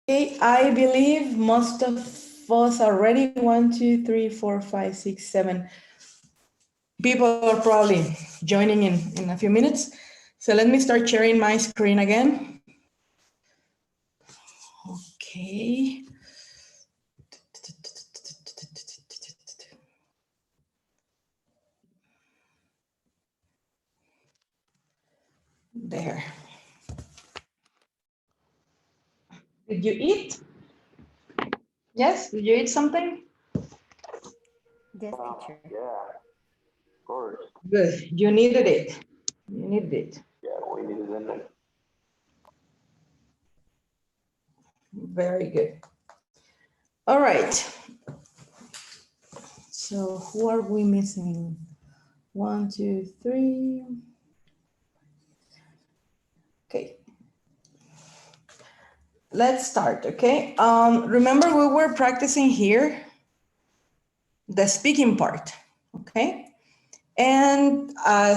Okay, I believe most of us are ready. 1, 2, 3, 4, 5, 6, 7. People are probably joining in a few minutes. So let me start sharing my screen again. Okay. There. Did you eat? Yes, did you eat something? Yes, teacher. Yeah, of course. Good. You needed it. You needed it. Yeah, we needed it. Very good. All right. So who are we missing? 1, 2, 3. Okay. Let's start, okay? Remember we were practicing here the speaking part, okay? And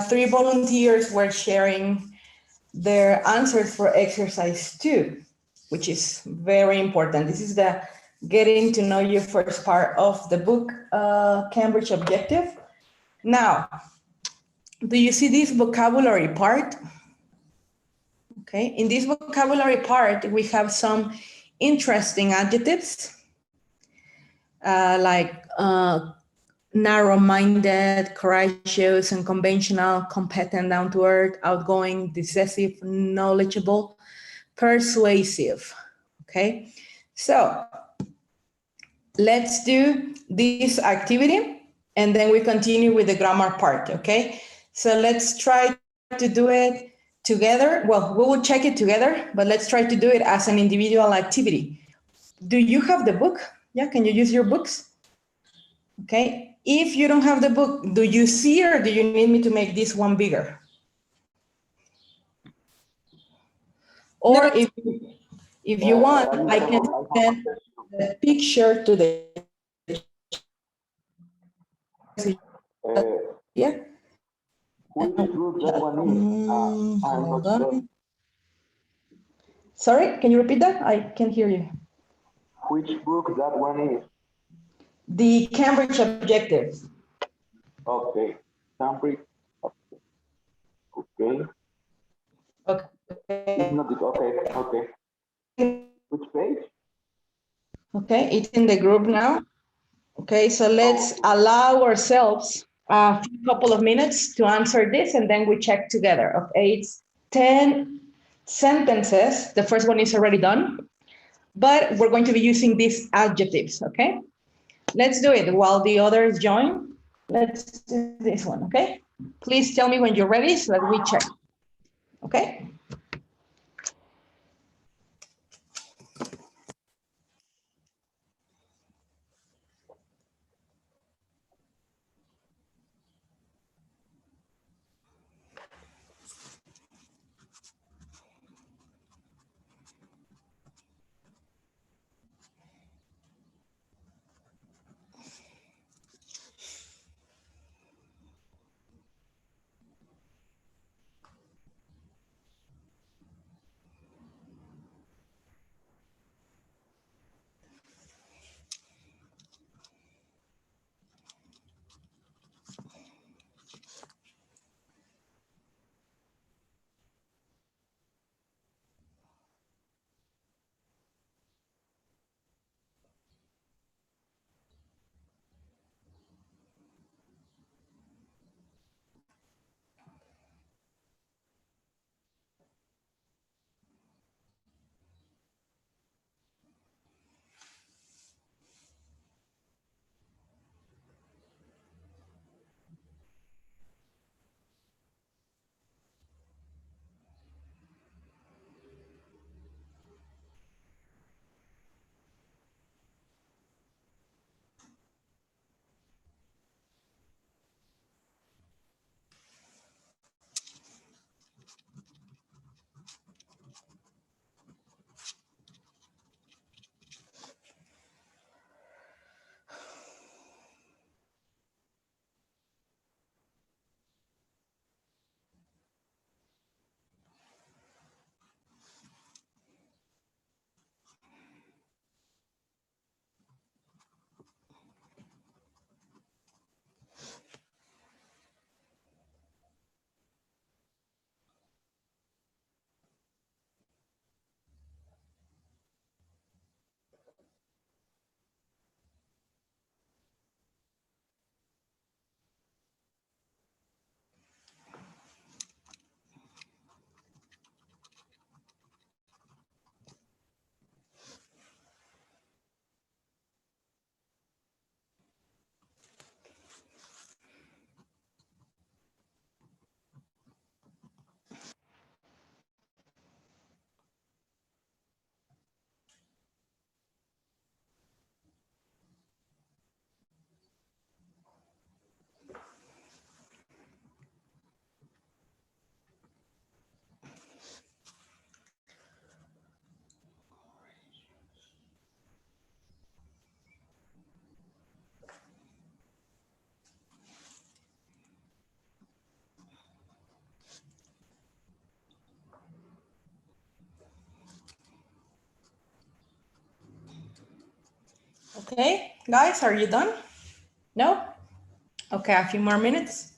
3 volunteers were sharing their answers for exercise 2, which is very important. This is the getting to know you first part of the book, Cambridge Objective. Now, do you see this vocabulary part? Okay, in this vocabulary part, we have some interesting adjectives like narrow-minded, courageous, unconventional, competent, down-to-earth, outgoing, decisive, knowledgeable, persuasive. Okay, so let's do this activity and then we continue with the grammar part. Okay, so let's try to do it together. Well, we will check it together, but let's try to do it as an individual activity. Do you have the book? Yeah, can you use your books? Okay, if you don't have the book, do you see or do you need me to make this one bigger? Or if you want, I can send the picture to the yeah. Which group that one is? I'm not Hold sure. on. Sorry, can you repeat that? I can't hear you. Which book that one is? The Cambridge Objective. Okay. Cambridge. Okay. It's Okay. not the, okay, okay. Which page? Okay, it's in the group now. Okay, so let's allow ourselves a couple of minutes to answer this and then we check together. Okay, it's 10 sentences. The first one is already done, but we're going to be using these adjectives, okay? Let's do it while the others join. Let's do this one, okay? Please tell me when you're ready so that we check, okay? Okay, guys, are you done? No? Okay, a few more minutes.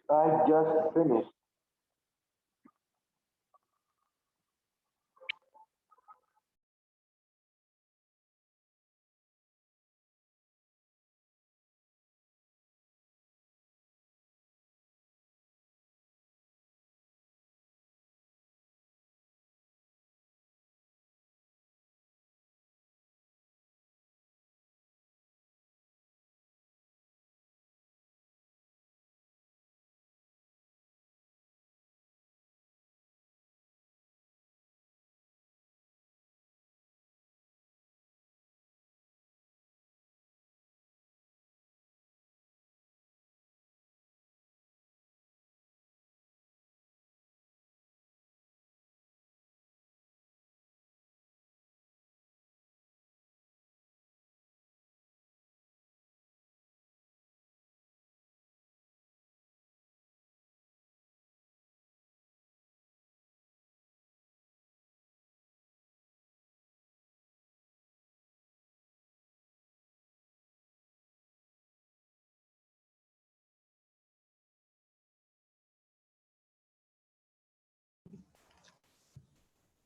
I just finished.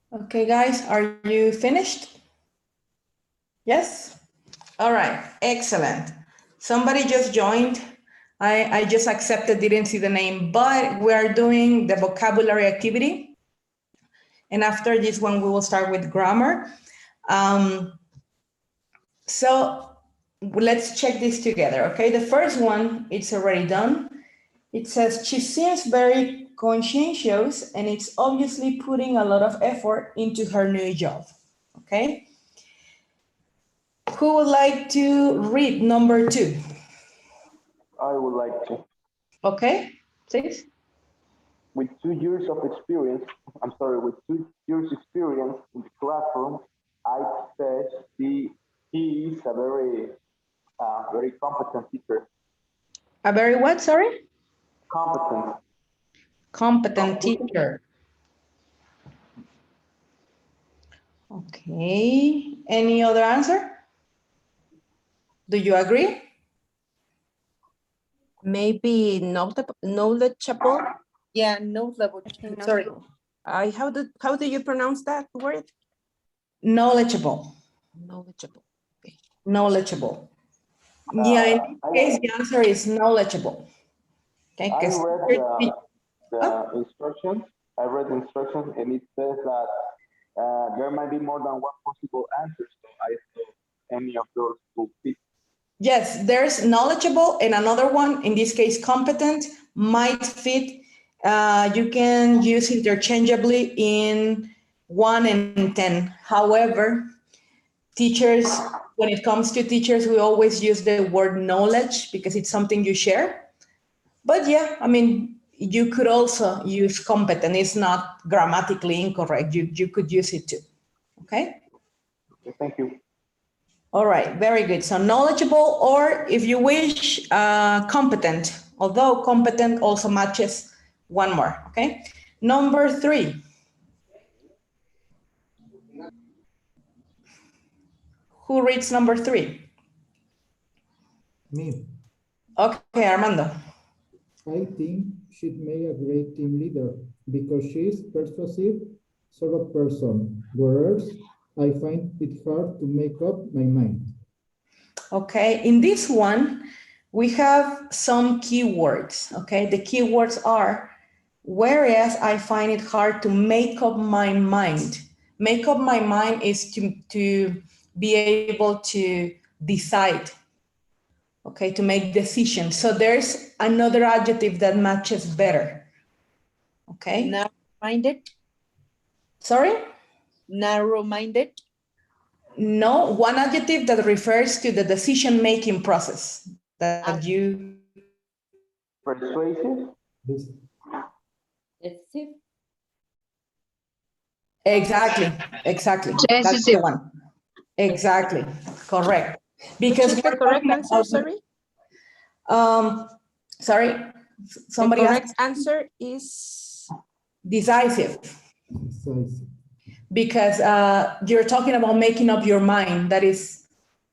Okay, guys, are you finished? Yes? All right, excellent. Somebody just joined. I just accepted, didn't see the name, but we are doing the vocabulary activity. And after this one, we will start with grammar. So let's check this together, okay? The first one, it's already done. It says, she seems very conscientious and it's obviously putting a lot of effort into her new job, okay? Who would like to read number 2? I would like to. Okay, please. With 2 years of experience, with 2 years experience in the classroom, I said he is a very competent teacher. A very what, sorry? Competent. Competent teacher. Okay, any other answer? Do you agree? Maybe knowledgeable. Yeah, knowledgeable. Sorry. How do you pronounce that word? Knowledgeable. Knowledgeable. Okay. Knowledgeable. Yeah, in this case, the answer is knowledgeable. Okay, I 'cause- read the instructions. I read the instructions, and it says that there might be more than one possible answer. So I thought any of those will fit. Yes, there's knowledgeable and another one, in this case, competent, might fit You can use interchangeably in 1 and 10. However, teachers, when it comes to teachers, we always use the word knowledge because it's something you share. But yeah, I mean, you could also use competent. It's not grammatically incorrect. You could use it too. Okay. Okay, thank you. All right, very good. So knowledgeable, or if you wish, competent, although competent also matches one more, okay? Number 3. Who reads number 3? Me. Okay, Armando. I think she'd make a great team leader because she's persuasive sort of person, whereas I find it hard to make up my mind. Okay, in this one, we have some keywords, okay? The keywords are, whereas I find it hard to make up my mind. Make up my mind is to be able to decide, okay, to make decisions. So there's another adjective that matches better, okay? Narrow-minded. Sorry? Narrow-minded. No, one adjective that refers to the decision-making process that you... Persuasive. This Exactly. That's the Sensitive. one. Exactly, correct. Which Because is the we're correct talking answer, about- sorry? Sorry, somebody The asked. correct answer is Decisive. decisive. Because you're talking about making up your mind, that is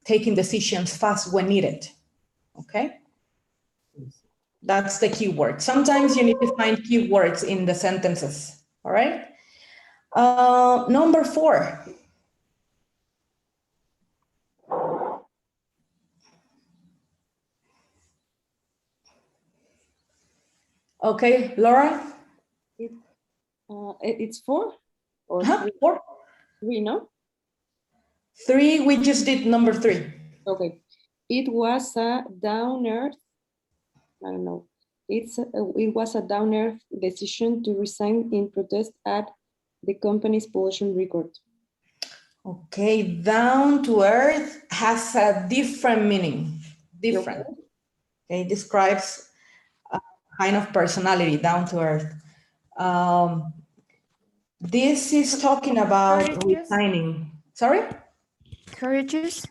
taking decisions fast when needed, okay? That's the keyword. Sometimes you need to find keywords in the sentences, all right? Number 4. Okay, Laura? It's 4 or Huh? 4? 3, no? 3, we just did number 3. Okay. It was a down-earth, I don't know. It was a down-earth decision to resign in protest at the company's pollution record. Okay, down to earth has a different meaning. Different. Okay, it describes a kind of personality, down to earth. This is talking about Courageous. resigning. Sorry? Courageous.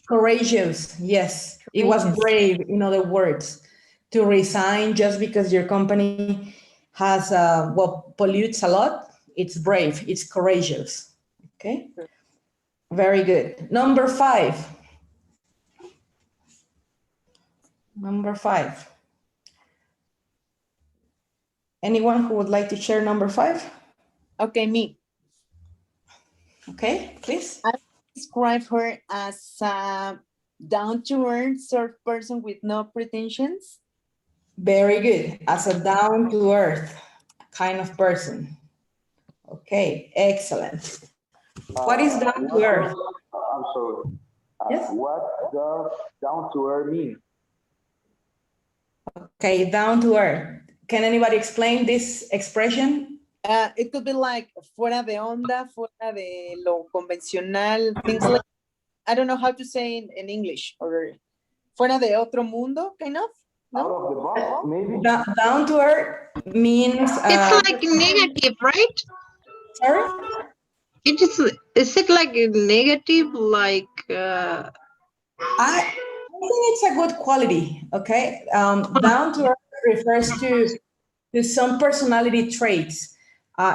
Courageous, yes. It was Courageous. brave, in other words, to resign just because your company has, pollutes a lot. It's brave, it's courageous. Okay? Very good. Number 5. Number 5. Anyone who would like to share number 5? Okay, me. Okay, please. Describe her as a down-to-earth sort of person with no pretensions. Very good. As a down-to-earth kind of person. Okay, excellent. What is down to earth? I'm sorry. Yes? What does down to earth mean? Okay, down to earth. Can anybody explain this expression? It could be like fuera de onda, fuera de lo convencional, things like, I don't know how to say in English, or fuera de otro mundo, kind of. Out No? of the box, maybe? Down to earth means... It's like negative, right? Sorry? Is it like a negative, like I think it's a good quality, okay? Down to earth refers to some personality traits.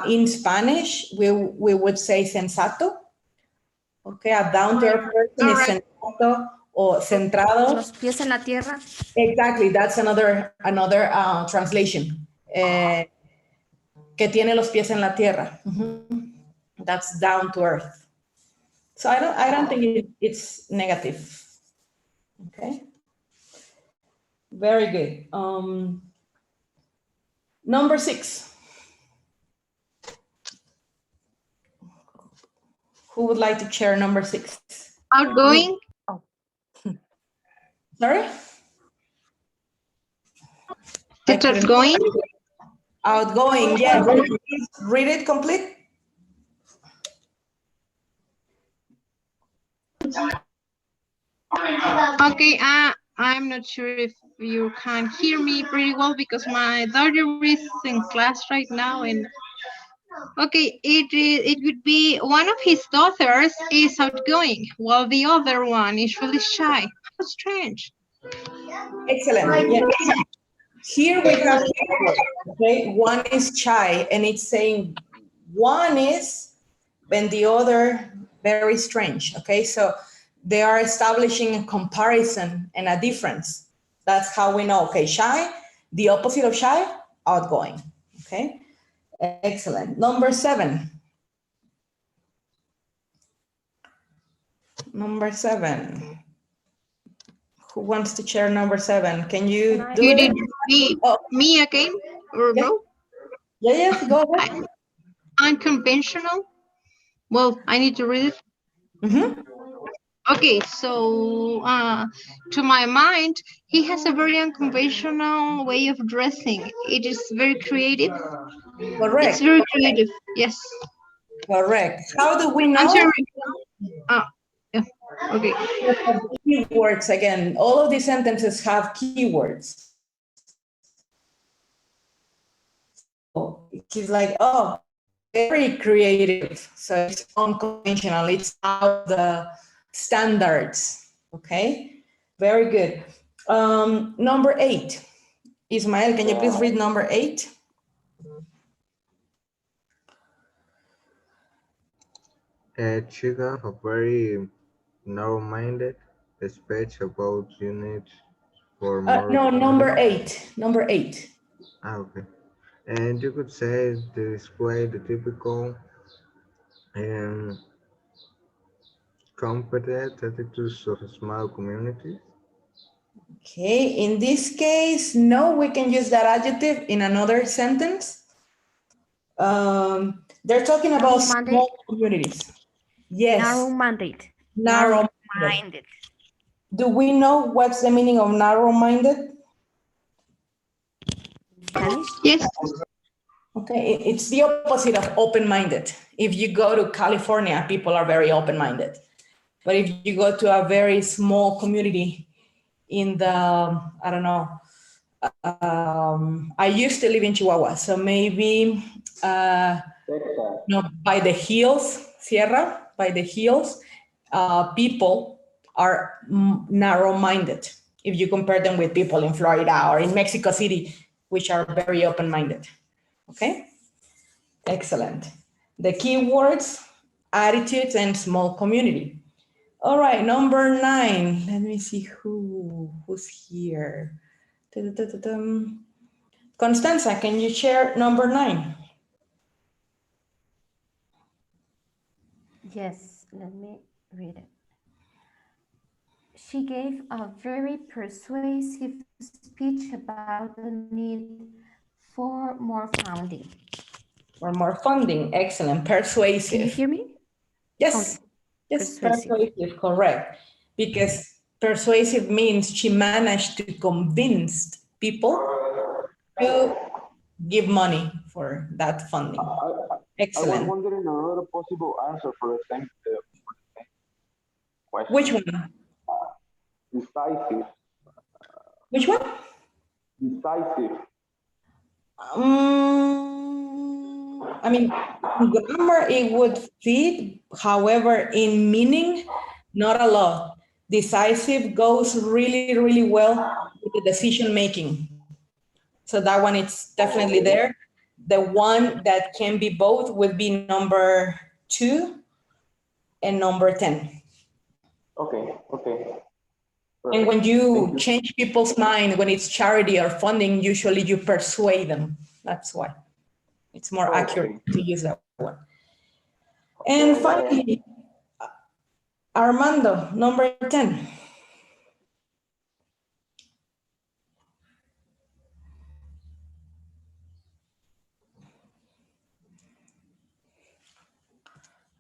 In Spanish, we would say sensato. Okay, a down to earth person is Alright. sensato or centrado. Los pies en la tierra. Exactly, that's another translation. Que tiene los pies en la tierra. Mhm. That's down to earth. So I don't think it's negative. Okay. Very good. Number 6. Who would like to share number 6? outgoing? Sorry? It's outgoing? Outgoing, yeah. Please read it complete. Okay, I'm not sure if you can hear me pretty well because my daughter is in class right now. And okay, it would be one of his daughters is outgoing while the other one is really shy. How strange. Excellent. Yeah. Here we have keywords, okay? One is shy, and it's saying one is, and the other very strange, okay? So they are establishing a comparison and a difference. That's how we know, okay, shy, the opposite of shy, outgoing, okay? Excellent. Number 7. Number 7. Who wants to share number 7? Can you Can I- do You it? did Oh, me again or yeah. no? Yeah, go ahead. Unconventional. Well, I need to read it. Mhm. Okay, so to my mind, he has a very unconventional way of dressing. It is very creative. It's Correct, very creative. Yes. correct. How do we I'm know? sorry. Yeah. Okay. Keywords again. All of these sentences have keywords. So it's like, oh, very creative. So it's unconventional. It's out of the standards. Okay, very good. Number 8. Ismael, can you please read number 8? Children are very narrow-minded, speech about units for more. No, number 8. Number 8. Okay. And you could say they display the typical and competent attitudes of small communities. Okay, in this case, no, we can use that adjective in another sentence. They're talking about Narrow-minded. small communities. Yes, Narrow-minded. narrow-minded. Do we know what's the meaning of narrow-minded? Spanish. Yes. Okay, it's the opposite of open-minded. If you go to California, people are very open-minded. But if you go to a very small community in the, I don't know, I used to live in Chihuahua, so maybe by the hills, Sierra, by the hills, people are narrow-minded if you compare them with people in Florida or in Mexico City, which are very open-minded. Okay, excellent. The keywords, attitudes, and small community. All right, number 9. Let me see who's here. Constanza, can you share number 9? Yes, let me read it. She gave a very persuasive speech about the need for more funding. For more funding, excellent, Can you persuasive. hear me? Yes, Okay. yes, Persuasive. persuasive, correct. Because persuasive means she managed to convince people to give money for that funding. I was Excellent. wondering another possible answer for the same question. Which one? Decisive. Which one? Decisive. I mean, in grammar it would fit. However, in meaning, not a lot. Decisive goes really, really well with the decision making. So that one, it's definitely there. The one that can be both would be number 2 and number 10. Okay. And when you Thank you. change people's mind, when it's charity or funding, usually you persuade them. That's why it's more accurate to use that one. And finally, Armando, number 10.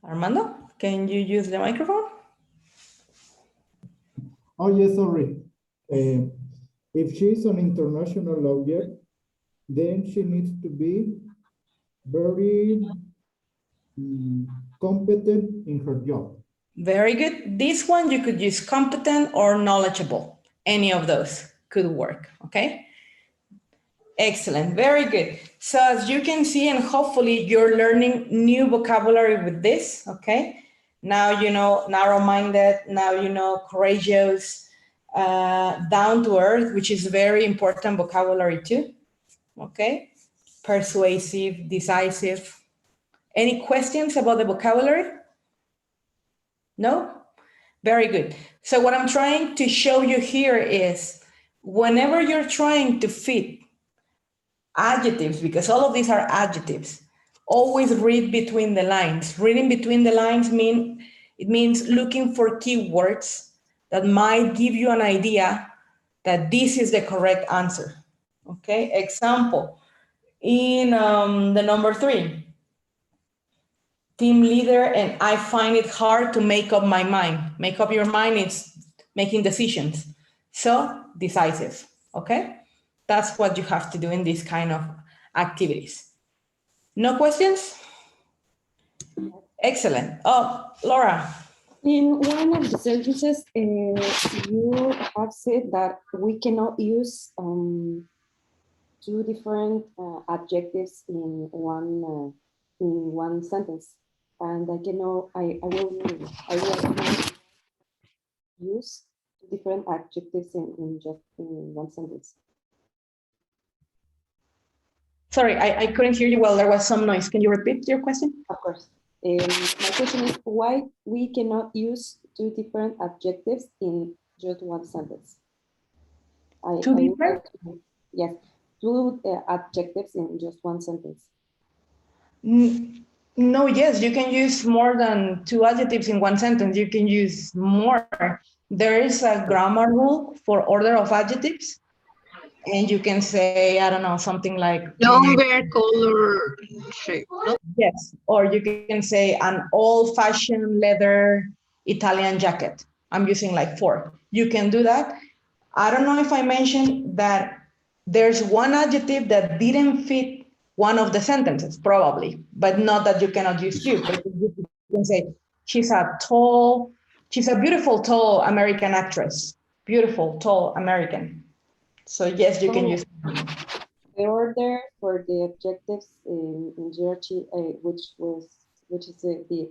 Armando, can you use the microphone? Oh, yes, sorry. If she's an international lawyer, then she needs to be very competent in her job. Very good. This one you could use competent or knowledgeable. Any of those could work, okay? Excellent, very good. So as you can see, and hopefully you're learning new vocabulary with this, okay? Now you know narrow-minded, now you know courageous, down to earth, which is very important vocabulary too, okay? Persuasive, decisive. Any questions about the vocabulary? No? Very good. So what I'm trying to show you here is whenever you're trying to fit adjectives, because all of these are adjectives, always read between the lines. Reading between the lines means looking for keywords that might give you an idea that this is the correct answer. Okay, example, in the number 3, team leader, and I find it hard to make up my mind. Make up your mind is making decisions. So decisive, okay? That's what you have to do in these kind of activities. No questions? Excellent. Oh, Laura. In one of the sentences, you have said that we cannot use 2 different adjectives in one sentence, and I will use different adjectives in one sentence. Sorry, I couldn't hear you well. There was some noise. Can you repeat your question? Of course. My question is why we cannot use 2 different adjectives in just one sentence. Different? Yes, 2 adjectives in just one sentence. No, yes, you can use more than 2 adjectives in one sentence. You can use more. There is a grammar rule for order of adjectives. And you can say, I don't know, something like Longer, color, shape. No? yes, or you can say an old-fashioned leather Italian jacket. I'm using like 4. You can do that. I don't know if I mentioned that there's one adjective that didn't fit one of the sentences, probably, but not that you cannot use 2. But you can say, she's a beautiful, tall American actress. Beautiful, tall American. So yes, you can use. The order for the adjectives in hierarchy, which is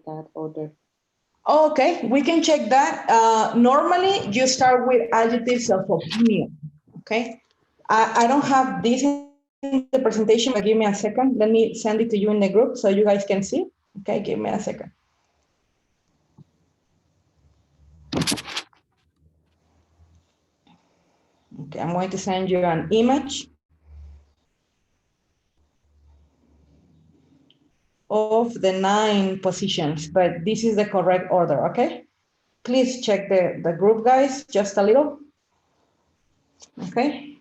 that order? Okay, we can check that. Normally, you start with adjectives of opinion. Okay, I don't have this in the presentation, but give me a second. Let me send it to you in the group so you guys can see. Okay, give me a second. Okay, I'm going to send you an image of the 9 positions, but this is the correct order, okay? Please check the group, guys, just a little. Okay.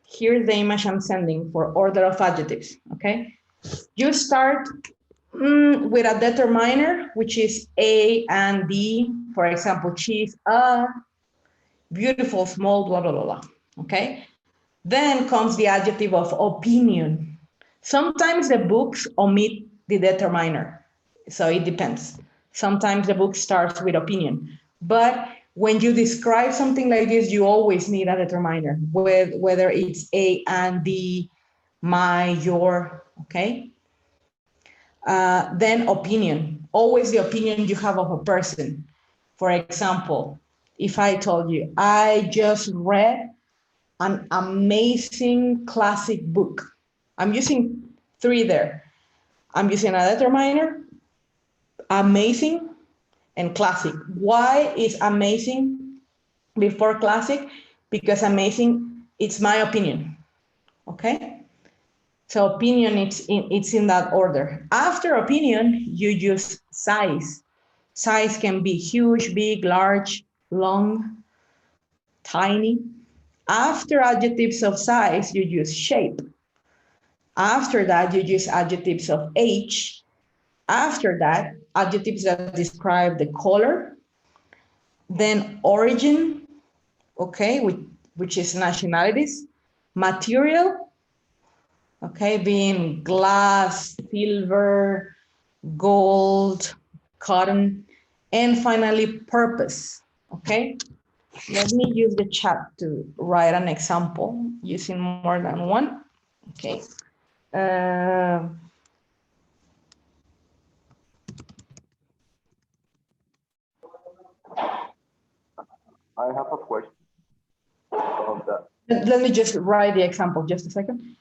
Here's the image I'm sending for order of adjectives, okay? You start with a determiner, which is A and D. For example, she's a beautiful, small, blah, blah, blah, blah, okay? Then comes the adjective of opinion. Sometimes the books omit the determiner, so it depends. Sometimes the book starts with opinion, but when you describe something like this, you always need a determiner, whether it's A and D, my, your, okay? Then opinion, always the opinion you have of a person. For example, if I told you, I just read an amazing classic book. I'm using 3 there. I'm using a determiner, amazing, and classic. Why is amazing before classic? Because amazing, it's my opinion, okay? So opinion, it's in that order. After opinion, you use size. Size can be huge, big, large, long, tiny. After adjectives of size, you use shape. After that, you use adjectives of age. After that, adjectives that describe the color. Then origin, okay, which is nationalities. Material, okay, being glass, silver, gold, cotton, and finally purpose, okay? Let me use the chat to write an example using more than one, okay? I have a question about that. Let me just write the example, just a second.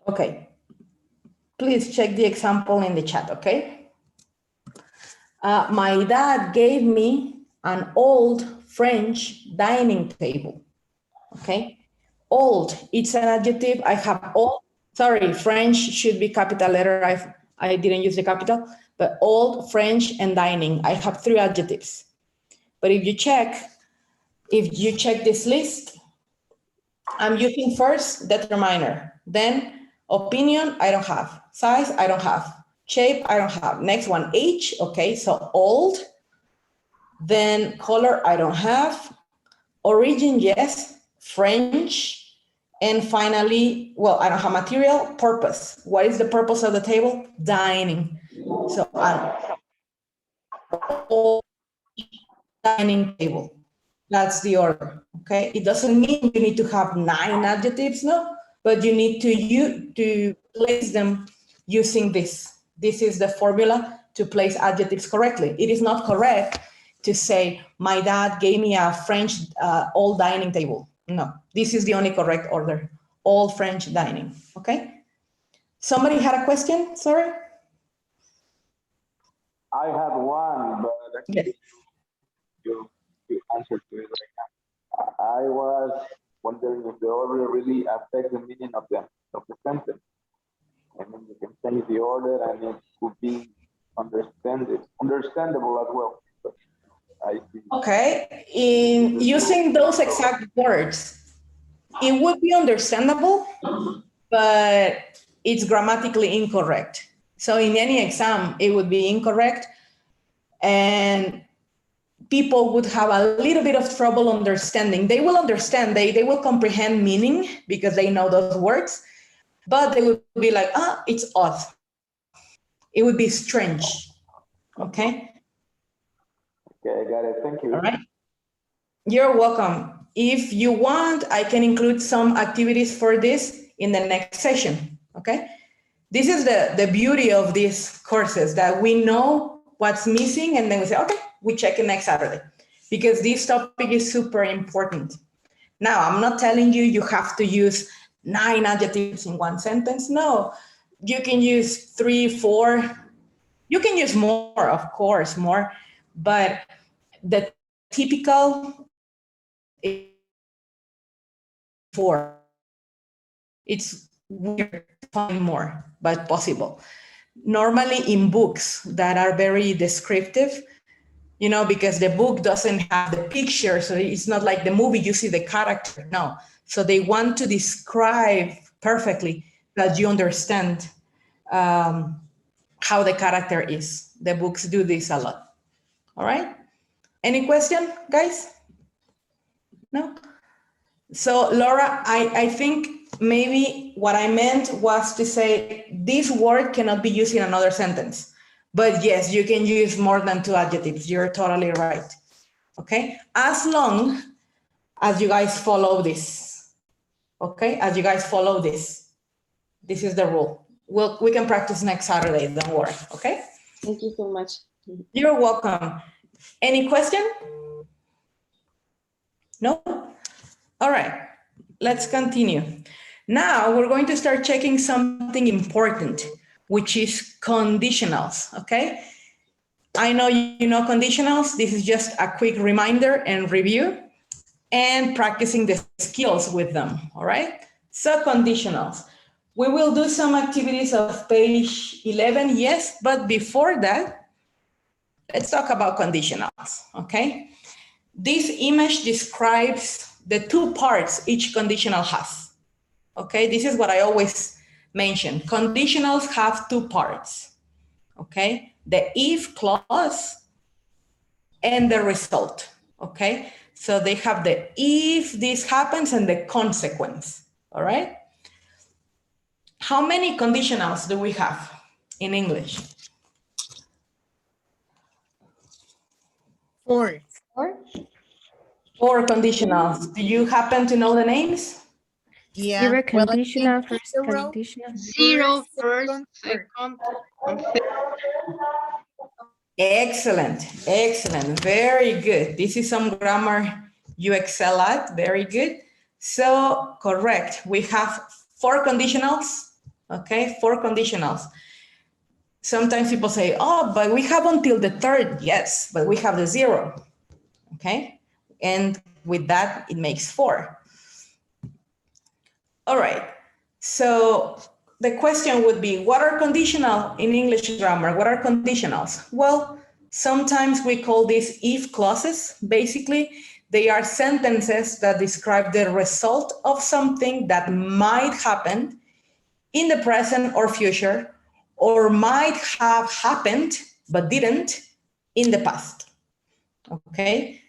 Okay, please check the example in the chat, okay? My dad gave me an old French dining table, okay? Old, it's an adjective. I have old, sorry, French should be capital letter. I didn't use the capital, but old, French, and dining. I have 3 adjectives. But if you check this list, I'm using first determiner, then opinion, I don't have. Size, I don't have. Shape, I don't have. Next one, age, okay, so old. Then color, I don't have. Origin, yes. French. And finally, well, I don't have material. Purpose. What is the purpose of the table? Dining. So old dining table. That's the order, okay? It doesn't mean you need to have 9 adjectives, no, but you need to place them using this. This is the formula to place adjectives correctly. It is not correct to say, my dad gave me a French old dining table. No, this is the only correct order, old French dining, okay? Somebody had a question, sorry? I had one, but Yes. you answered to it right now. I was wondering if the order really affects the meaning of the sentence. I mean, you can change the order and it could be understandable as well. But I see. Okay, in using those exact words, it would be understandable, but it's grammatically incorrect. So in any exam, it would be incorrect, and people would have a little bit of trouble understanding. They will understand, they will comprehend meaning because they know those words, but they would be like, it's odd. It would be strange, okay? Okay, I got it, thank you. All right, you're welcome. If you want, I can include some activities for this in the next session, okay? This is the beauty of these courses, that we know what's missing and then we say, okay, we check it next Saturday, because this topic is super important. Now, I'm not telling you you have to use 9 adjectives in one sentence. No, you can use 3, 4. You can use more, of course, more, but the typical 4. It's weird to find more, but possible. Normally in books that are very descriptive, you know, because the book doesn't have the picture, so it's not like the movie, you see the character, no. So they want to describe perfectly that you understand how the character is. The books do this a lot. All right? Any question, guys? No? So Laura, I think maybe what I meant was to say this word cannot be used in another sentence. But yes, you can use more than 2 adjectives. You're totally right. Okay? As long as you guys follow this. Okay? As you guys follow this. This is the rule. We can practice next Saturday, don't worry. Okay? Thank you so much. You're welcome. Any question? No? All right, let's continue. Now we're going to start checking something important, which is conditionals, okay? I know you know conditionals. This is just a quick reminder and review and practicing the skills with them, all right? So conditionals. We will do some activities of page 11, yes, but before that, let's talk about conditionals, okay? This image describes the two parts each conditional has. Okay, this is what I always mention. Conditionals have two parts. Okay, the if clause and the result. Okay, so they have the if this happens and the consequence. All right. How many conditionals do we have in English? 4. Or 4 conditionals. Do you happen to know the names? Yeah. zero Well, I think conditional, first zero, conditional. Zero, first, second, third. second, and third. Excellent, excellent, very good. This is some grammar you excel at, very good. So correct, we have 4 conditionals, okay, 4 conditionals. Sometimes people say, oh, but we have until the third, yes, but we have the 0, okay? And with that, it makes 4. All right, so the question would be, what are conditional in English grammar? What are conditionals? Well, sometimes we call these if clauses. Basically, they are sentences that describe the result of something that might happen in the present or future, or might have happened but didn't in the past. Okay?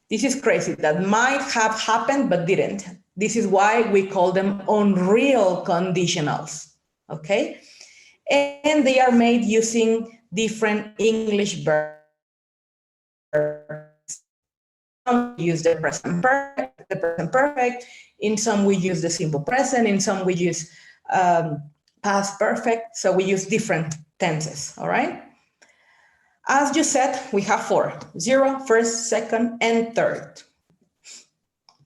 This is crazy, that might have happened but didn't. This is why we call them unreal conditionals. Okay? And they are made using different English verbs. Some we use the present perfect. In some we use the simple present. In some we use past perfect. So we use different tenses, all right? As you said, we have 4, 0, first, second, and third.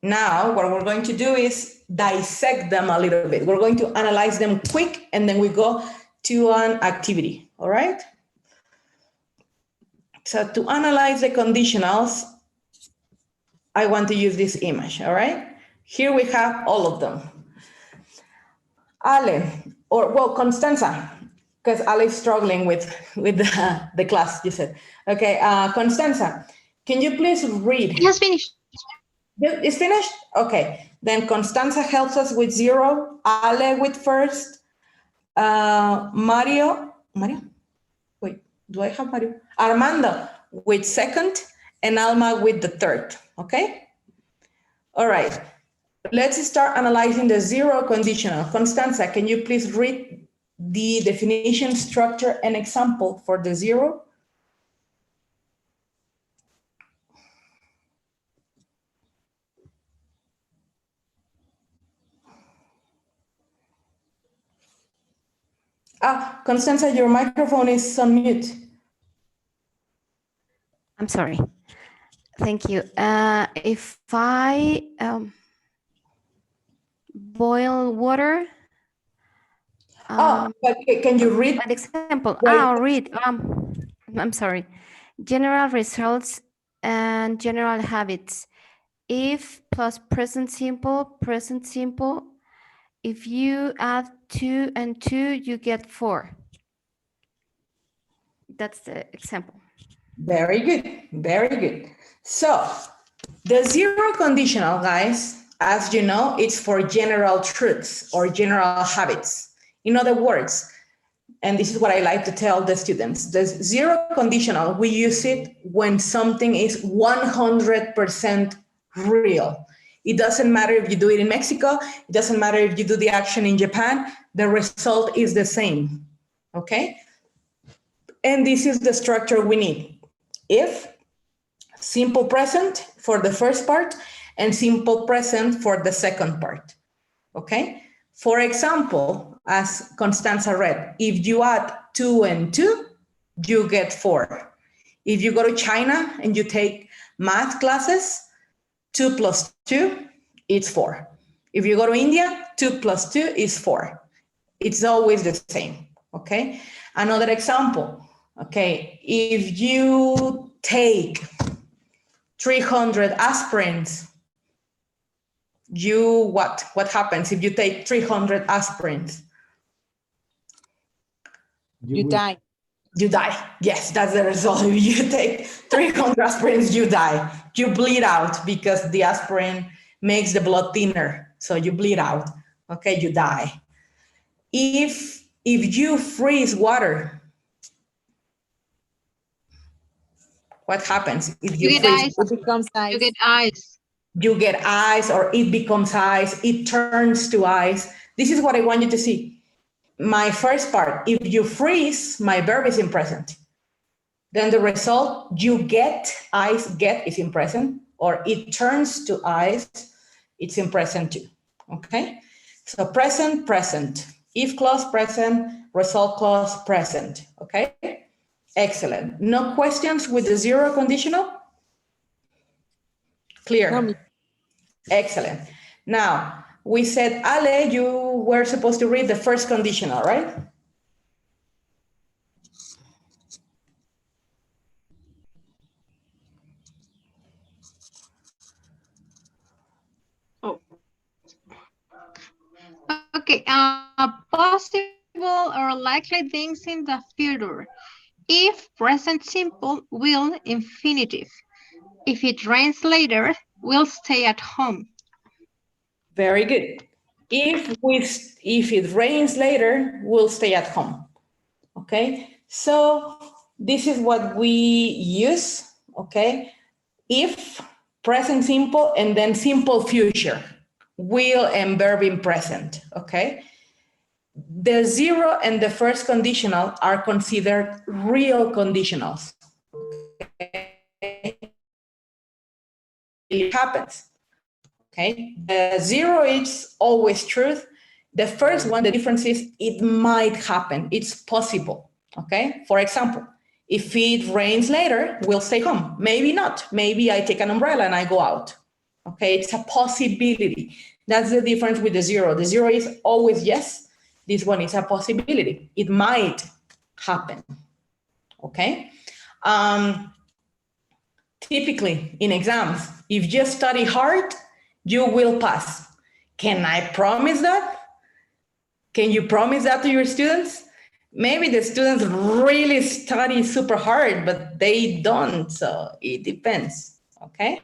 Now, what we're going to do is dissect them a little bit. We're going to analyze them quick, and then we go to an activity, all right? So to analyze the conditionals, I want to use this image, all right? Here we have all of them. Ale, or well, Constanza, because Ale is struggling with the class, you said. Okay, Constanza, can you please read? It has finished. It's finished? Okay, then Constanza helps us with 0, Ale with first, Mario, wait, do I have Mario? Armando with second, and Alma with the third, okay? All right, let's start analyzing the 0 conditional. Constanza, can you please read the definition, structure, and example for the 0? Constanza, your microphone is on mute. I'm sorry. Thank you. If I boil water. But can you read? An example. Well, I'll read. I'm sorry. General results and general habits. If plus present simple. If you add 2 and 2, you get 4. That's the example. Very good, very good. So the 0 conditional, guys, as you know, it's for general truths or general habits. In other words, and this is what I like to tell the students, the 0 conditional, we use it when something is 100% real. It doesn't matter if you do it in Mexico, it doesn't matter if you do the action in Japan, the result is the same, okay? And this is the structure we need. If, simple present for the first part, and simple present for the second part, okay? For example, as Constanza read, if you add 2 and 2, you get 4. If you go to China and you take math classes, 2 plus 2 is 4. If you go to India, 2 plus 2 is 4. It's always the same, okay? Another example, okay, if you take 300 aspirins, what happens if you take 300 aspirins? You die. You die. Yes, that's the result. If you take 300 aspirins, you die. You bleed out because the aspirin makes the blood thinner, so you bleed out, okay, you die. If you freeze water, what happens? If You you get freeze, ice. It becomes ice. You get ice. you get ice, or it becomes ice, it turns to ice. This is what I want you to see. My first part, if you freeze, my verb is in present. Then the result, you get ice, get is in present, or it turns to ice, it's in present too, okay? So present, present. If clause present, result clause present, okay? Excellent. No questions with the zero conditional? Clear? No, Excellent. Now, we said, Ale, you were supposed to read the first conditional, right? Okay, possible or likely things in the future. If present simple, will infinitive. If it rains later, will stay at home. Very good. If it rains later, we'll stay at home. Okay, so this is what we use. Okay, if present simple and then simple future, will and verb in present. Okay, the zero and the first conditional are considered real conditionals. Okay? It happens. Okay, the zero is always truth. The first one, the difference is it might happen. It's possible. Okay, for example, if it rains later, we'll stay home. Maybe not. Maybe I take an umbrella and I go out. Okay, it's a possibility. That's the difference with the zero. The zero is always yes. This one is a possibility. It might happen. Okay. Typically in exams, if you study hard, you will pass. Can I promise that? Can you promise that to your students? Maybe the students really study super hard, but they don't, so it depends, okay?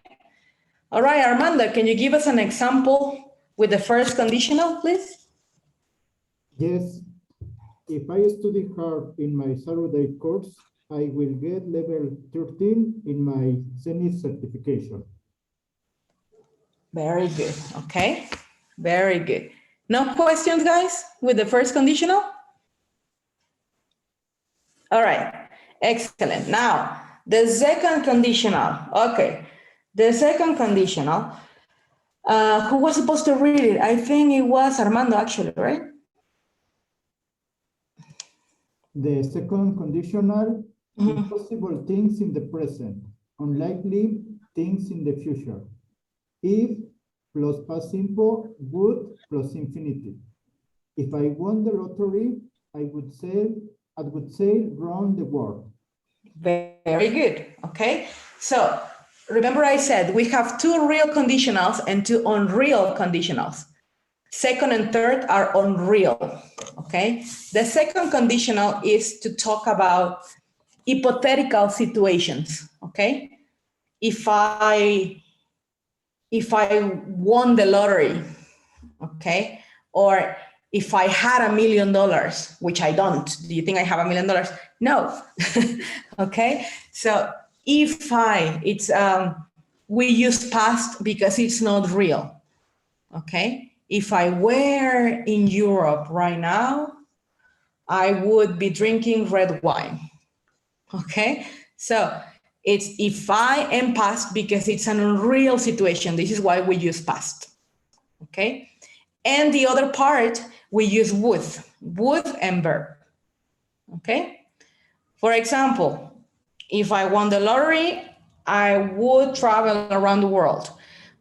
All right, Armando, can you give us an example with the first conditional, please? Yes. If I study hard in my Saturday course, I will get level 13 in my Zenith certification. Very good, okay? Very good. No questions, guys, with the first conditional? All right, excellent. Now, the second conditional, okay. The second conditional, who was supposed to read it? I think it was Armando, actually, right? The second conditional, impossible things in the present, unlikely things in the future. If plus past simple, would plus infinitive. If I won the lottery, I would say round the world. Very good, okay? So remember I said we have two real conditionals and two unreal conditionals. Second and third are unreal, okay? The second conditional is to talk about hypothetical situations, okay? If I won the lottery, okay? Or if I had $1 million, which I don't, do you think I have $1 million? No, okay? So if we use past because it's not real, okay? If I were in Europe right now, I would be drinking red wine, okay? So it's if I am past because it's an unreal situation. This is why we use past, okay? And the other part, we use would and verb, okay? For example, if I won the lottery, I would travel around the world.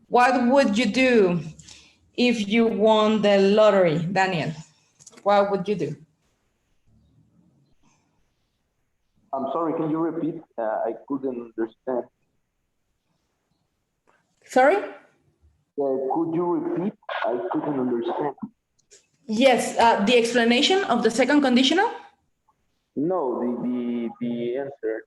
What would you do if you won the lottery, Daniel? What would you do? I'm sorry, can you repeat? I couldn't understand. Sorry? Could you repeat? I couldn't understand. Yes, the explanation of the second conditional? No, the answer.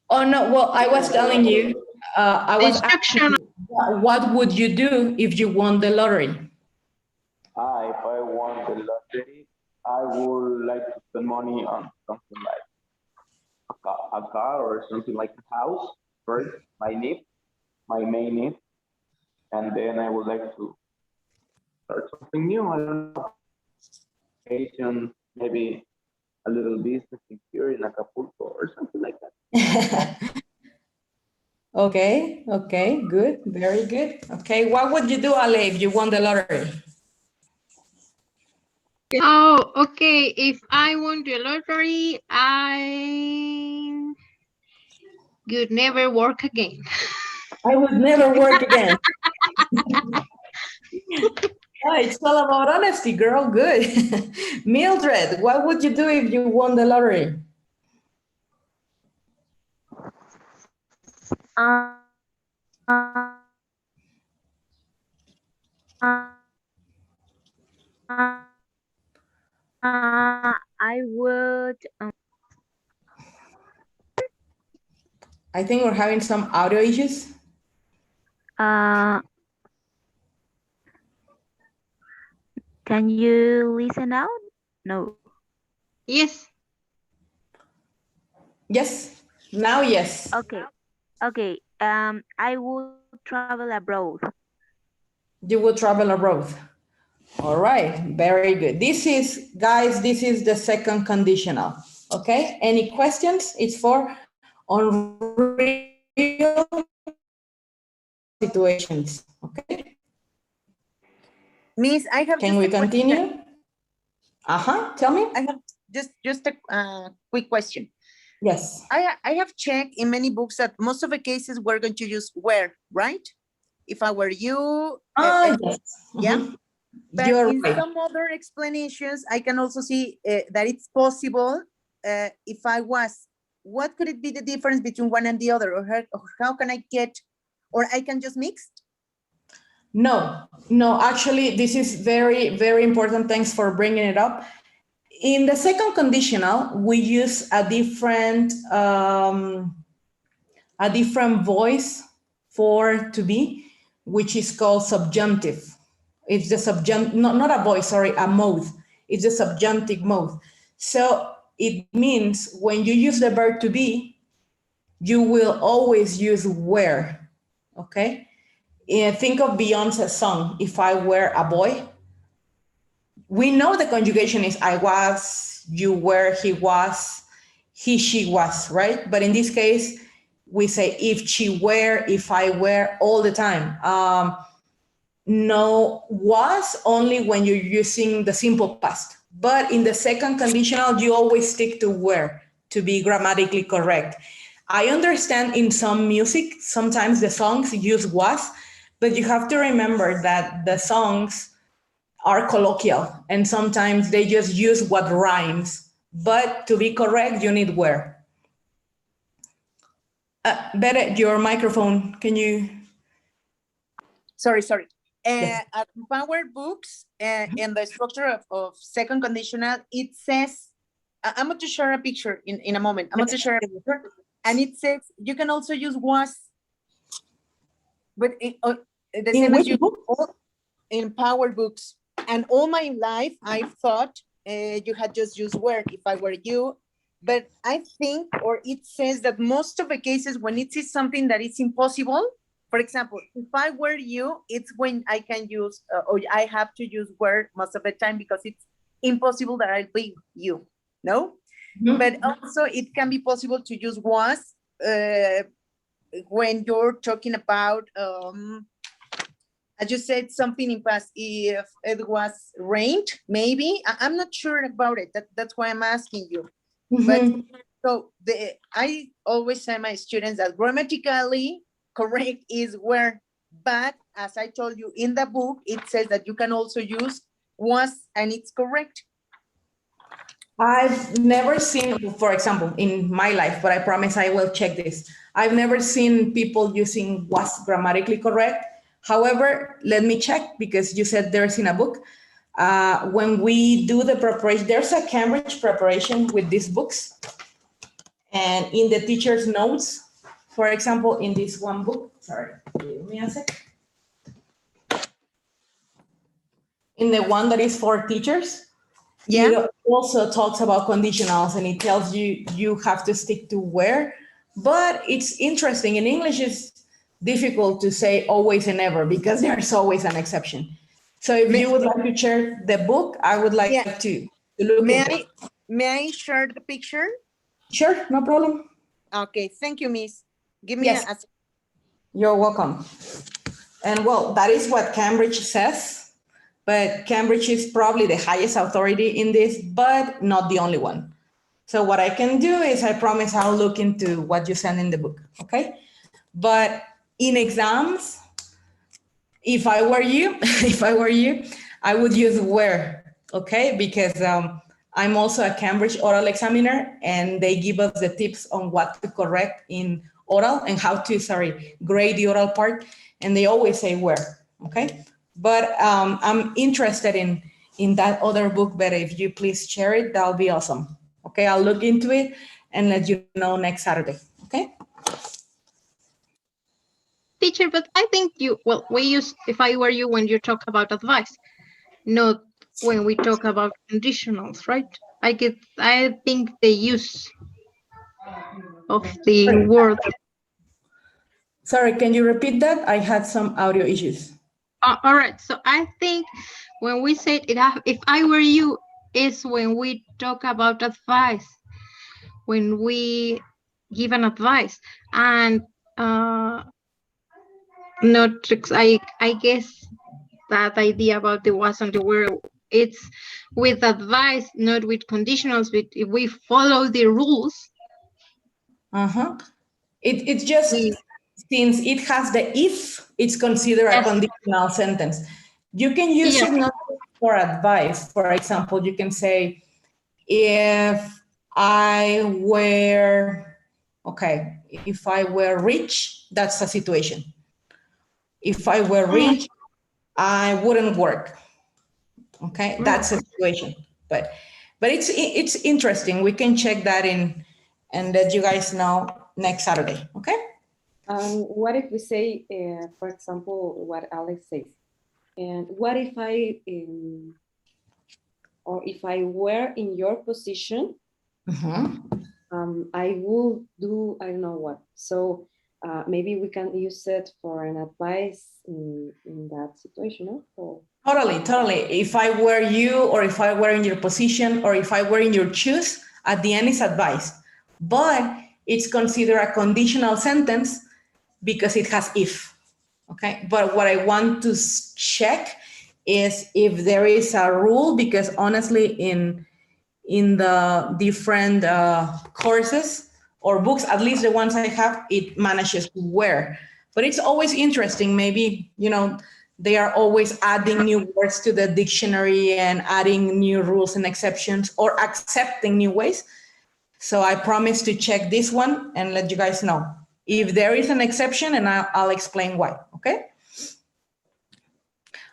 Oh, no, well, I was telling you, I was asking Instruction. What would you do if you won the lottery? If I won the lottery, I would like to spend money on something like a car or something like a house first, my main need, and then I would like to start something new. I don't know, vacation, maybe a little business here in Acapulco or something like that. Okay, good, very good. Okay, what would you do, Ale, if you won the lottery? Oh, okay. If I won the lottery, I could never work again. I would never work again. Oh, it's all about honesty, girl. Good. Mildred, what would you do if you won the lottery? I would. I think we're having some audio issues. Can you listen out? No. Yes. Yes. Now, yes. Okay. Okay. I would travel abroad. You would travel abroad. All right. Very good. This is, guys, this is the second conditional. Okay. Any questions? It's for on real situations. Okay. Miss, I have. Can we continue? Tell me. I have just a quick question. Yes. I have checked in many books that most of the cases we're going to use were, right? If I were you. Yes. Yeah. But You're in right. some other explanations, I can also see that it's possible if I was. What could it be the difference between one and the other? Or how can I get, or I can just mix? No, actually, this is very, very important. Thanks for bringing it up. In the second conditional, we use a different voice for to be, which is called subjunctive. It's the subjunctive, not a voice, sorry, a mode. It's the subjunctive mode. So it means when you use the verb to be, you will always use were, okay? Think of Beyonce's song, If I Were a Boy. We know the conjugation is I was, you were, he was, he, she was, right? But in this case, we say if she were, if I were, all the time. No, was only when you're using the simple past. But in the second conditional, you always stick to were to be grammatically correct. I understand in some music, sometimes the songs use was, but you have to remember that the songs are colloquial and sometimes they just use what rhymes. But to be correct, you need were. Bere, your microphone, can you? Sorry. Yes. At Power Books, in the structure of second conditional, it says, I'm going to share a picture in a moment. I'm going to share a picture. And it says, you can also use was. But the same as you in Power Books. And all my life, I thought you had just used were if I were you. But I think, or it says that most of the cases when it is something that is impossible, for example, if I were you, it's when I can use, or I have to use were most of the time because it's impossible that I'll be you, no? Mm-hmm. But also it can be possible to use was when you're talking about, I just said something in past, if it was rained, maybe, I'm not sure about it. That's why I'm asking you. Mm-hmm. But so I always say my students that grammatically correct is were, but as I told you in the book, it says that you can also use was and it's correct. I've never seen, for example, in my life, but I promise I will check this. I've never seen people using was grammatically correct. However, let me check because you said there's in a book. When we do the preparation, there's a Cambridge preparation with these books. And in the teacher's notes, for example, in this one book, sorry. Give me a sec. In the one that is for teachers, Yeah. it also talks about conditionals and it tells you you have to stick to where. But it's interesting. In English, it's difficult to say always and never because there's always an exception. So if you would like to share the book, I would like Yeah. to look May into it. I share the picture? Sure, no problem. Okay, thank you, Miss. Give me Yes. You're welcome. And well, that is what Cambridge says, but Cambridge is probably the highest authority in this, but not the only one. So what I can do is I promise I'll look into what you send in the book, okay? But in exams, if I were you, I would use where, okay? Because I'm also a Cambridge oral examiner and they give us the tips on what to correct in oral and how to, grade the oral part. And they always say where, okay? But I'm interested in that other book, but if you please share it, that'll be awesome. Okay, I'll look into it and let you know next Saturday, okay? Teacher, but I think we use if I were you when you talk about advice, not when we talk about conditionals, right? I think the use of the word. Sorry, can you repeat that? I had some audio issues. All right, so I think when we said if I were you, is when we talk about advice, when we give an advice, and not I guess that idea about the was and the were, it's with advice, not with conditionals. But if we follow the rules, It's just since it has the if, it's considered a conditional sentence. You can use it not for advice. For example, you can say, if I were rich, that's a situation. If I were rich, I wouldn't work. Okay, that's a situation. But it's interesting. We can check that in and let you guys know next Saturday. Okay. What if we say, for example, what Alex says, and what if or if I were in your position, I will do, I don't know what. So maybe we can use it for an advice in that situation, no? Or, Totally. If I were you, or if I were in your position, or if I were in your shoes, at the end is advice. But it's considered a conditional sentence because it has if. Okay. But what I want to check is if there is a rule, because honestly, in the different courses or books, at least the ones I have, it manages where. But it's always interesting. Maybe, they are always adding new words to the dictionary and adding new rules and exceptions or accepting new ways. So I promise to check this one and let you guys know if there is an exception, and I'll explain why, okay?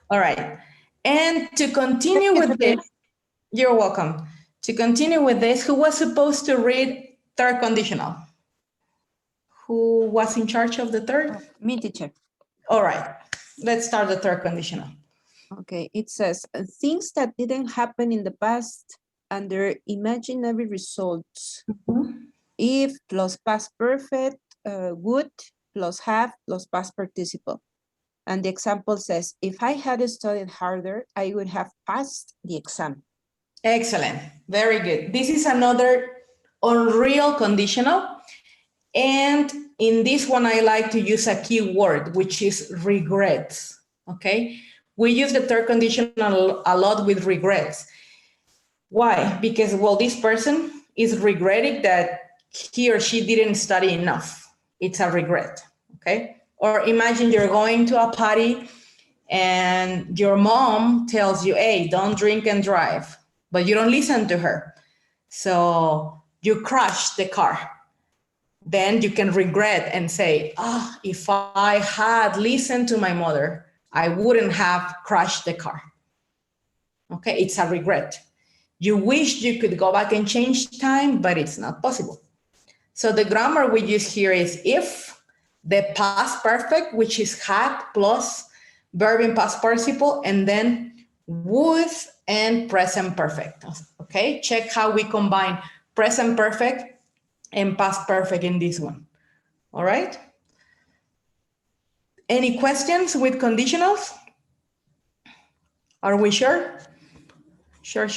All right. And to continue with this, you're welcome. To continue with this, who was supposed to read third conditional? Who was in charge of the third? Me, teacher. All right. Let's start the third conditional. Okay, it says things that didn't happen in the past and their imaginary results. If plus past perfect, would plus have plus past participle. And the example says, if I had studied harder, I would have passed the exam. Excellent. Very good. This is another unreal conditional. And in this one, I like to use a key word, which is regrets. Okay. We use the third conditional a lot with regrets. Why? Because, this person is regretting that he or she didn't study enough. It's a regret. Okay. Or imagine you're going to a party and your mom tells you, hey, don't drink and drive, but you don't listen to her. So you crash the car. Then you can regret and say, if I had listened to my mother, I wouldn't have crashed the car. Okay, it's a regret. You wish you could go back and change time, but it's not possible. So the grammar we use here is if, the past perfect, which is had plus verb in past participle, and then would and present perfect. Okay, check how we combine present perfect and past perfect in this one. All right. Any questions with conditionals? Are we sure? Sure.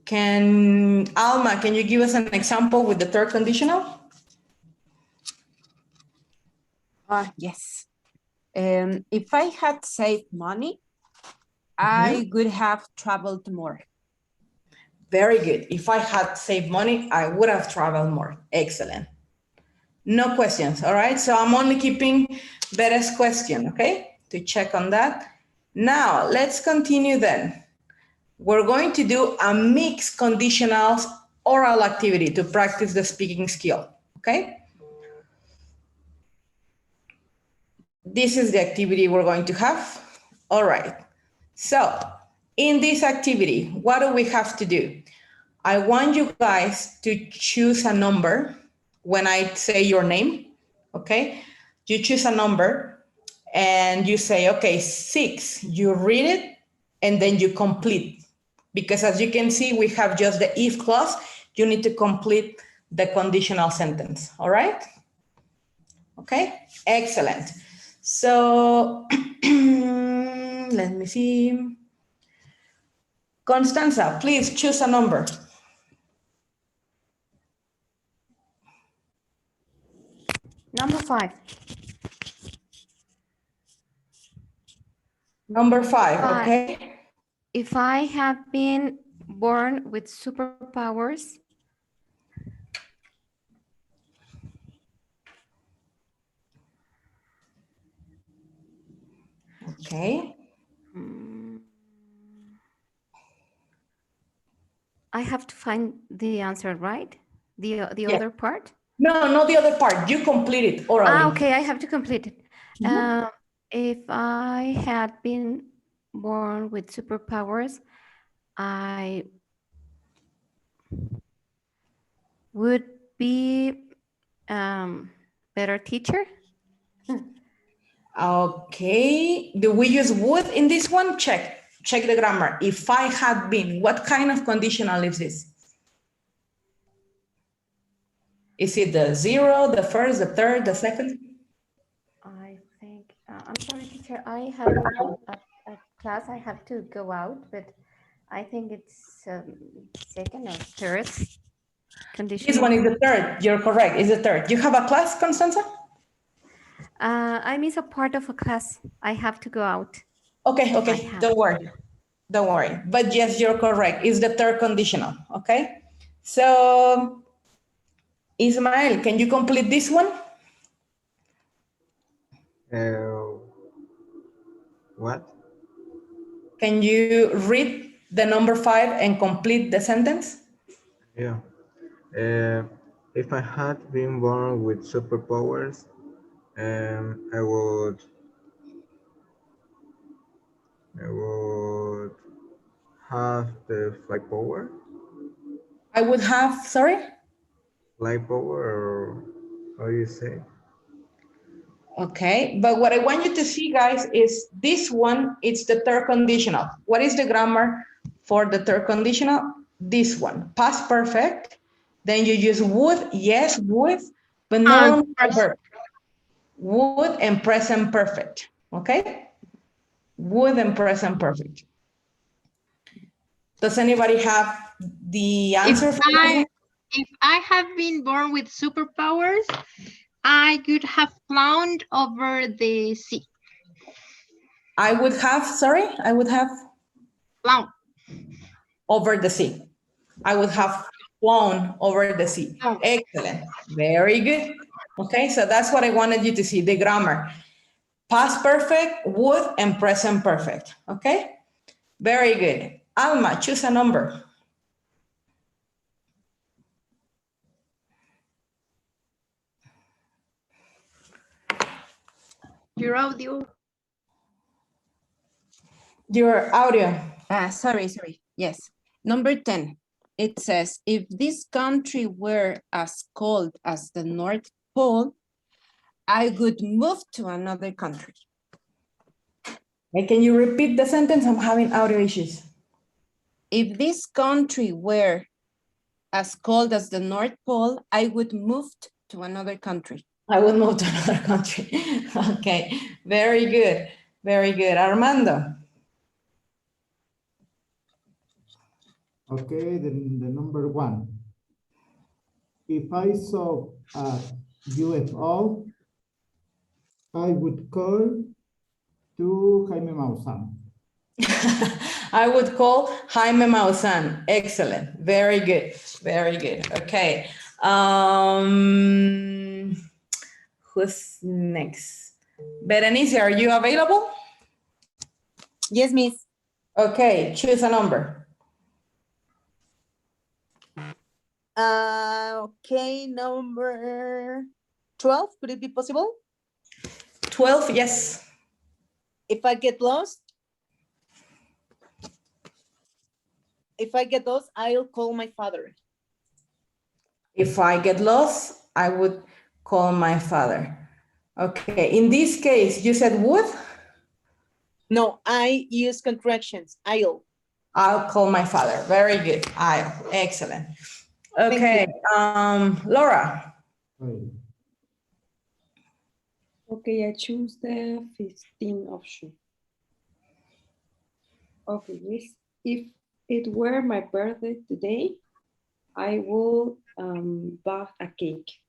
Alma, can you give us an example with the third conditional? Yes. If I had saved money, I would have traveled more. Very good. If I had saved money, I would have traveled more. Excellent. No questions. All right. So I'm only keeping Betta's question, okay, to check on that. Now let's continue then. We're going to do a mixed conditionals oral activity to practice the speaking skill, okay? This is the activity we're going to have. All right. So in this activity, what do we have to do? I want you guys to choose a number when I say your name, okay? You choose a number and you say, okay, 6, you read it and then you complete. Because as you can see, we have just the if clause. You need to complete the conditional sentence, all right? Okay, excellent. So let me see. Constanza, please choose a number. Number 5. Number 5, Five. okay? If I have been born with superpowers, Okay. I have to find the answer, right? The Yeah. other part? No, not the other part. You complete it orally. Okay, I have to complete it. If I had been born with superpowers, I would be better teacher. Okay. Do we use would in this one? Check the grammar. If I had been, what kind of conditional is this? Is it the 0, the first, the third, the second? I think, I'm sorry, teacher, I have a class, I have to go out, but I think it's second or third condition. This one is the third. You're correct. It's the third. You have a class, Constanza? I miss a part of a class. I have to go out. Okay. Don't worry. But yes, you're correct. It's the third conditional. Okay. So, Ismael, can you complete this one? What? Can you read the number 5 and complete the sentence? Yeah. If I had been born with superpowers, I would have the fly power. I would have, sorry? Fly power, or how do you say? Okay, but what I want you to see, guys, is this one, it's the third conditional. What is the grammar for the third conditional? This one, past perfect. Then you use would, yes, would, but no verb. Would and present perfect, okay? Would and present perfect. Does anybody have the answer? If I have been born with superpowers, I could have flown over the sea. I would have Flown. Over the sea. I would have flown over the sea. Excellent. Very good. Okay, so that's what I wanted you to see, the grammar. Past perfect, would, and present perfect. Okay, very good. Alma, choose a number. Your audio. Your audio. Sorry. Yes. Number 10. It says, if this country were as cold as the North Pole, I would move to another country. Hey, can you repeat the sentence? I'm having audio issues. If this country were as cold as the North Pole, I would move to another country. I would move to another country. Okay, very good. Very good. Armando. Okay, then the number 1. If I saw a UFO, I would call to Jaime Maussan. I would call Jaime Maussan. Excellent. Very good. Very good. Okay. Who's next? Berenice, are you available? Yes, miss. Okay, choose a number. Okay, number 12, could it be possible? 12, yes. If I get lost, I'll call my father. If I get lost, I would call my father. Okay, in this case, you said would? No, I use contractions. I'll call my father. Very good. Excellent. Okay, Laura. Right. Okay, I choose the 15 option. Okay, yes. If it were my birthday today, I will buy a cake.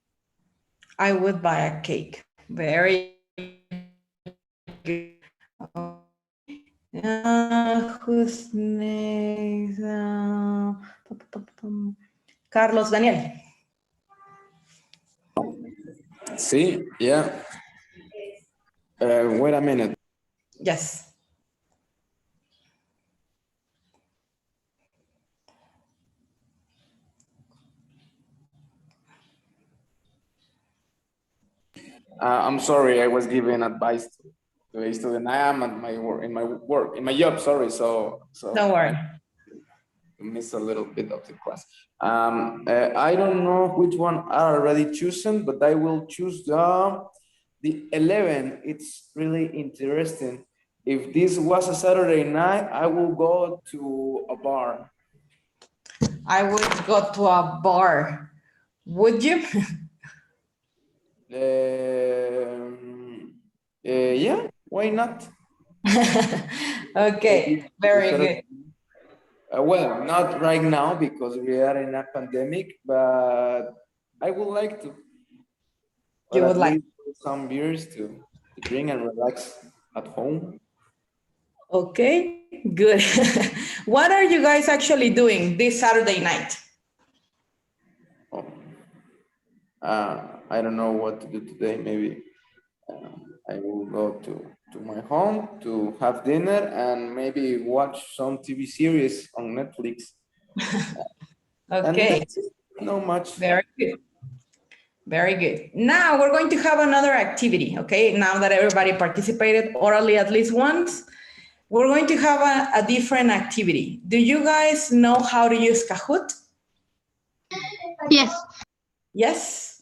I would buy a cake. Very good. Who's next? Carlos Daniel. Sí, yeah. Wait a minute. Yes. I'm sorry, I was giving advice to a student. I am at my work, in my job, sorry. So Don't worry. I missed a little bit of the class. I don't know which one are already chosen, but I will choose the 11. It's really interesting. If this was a Saturday night, I will go to a bar. I would go to a bar. Would you? Yeah, why not? Okay, very good. Well, not right now because we are in a pandemic, but I would like to. You would like some beers to drink and relax at home. Okay, good. What are you guys actually doing this Saturday night? Oh. I don't know what to do today. Maybe I will go to my home to have dinner and maybe watch some TV series on Netflix. Okay. Not much. Very good. Very good. Now we're going to have another activity, okay? Now that everybody participated orally at least once, we're going to have a different activity. Do you guys know how to use Kahoot? Yes. Yes?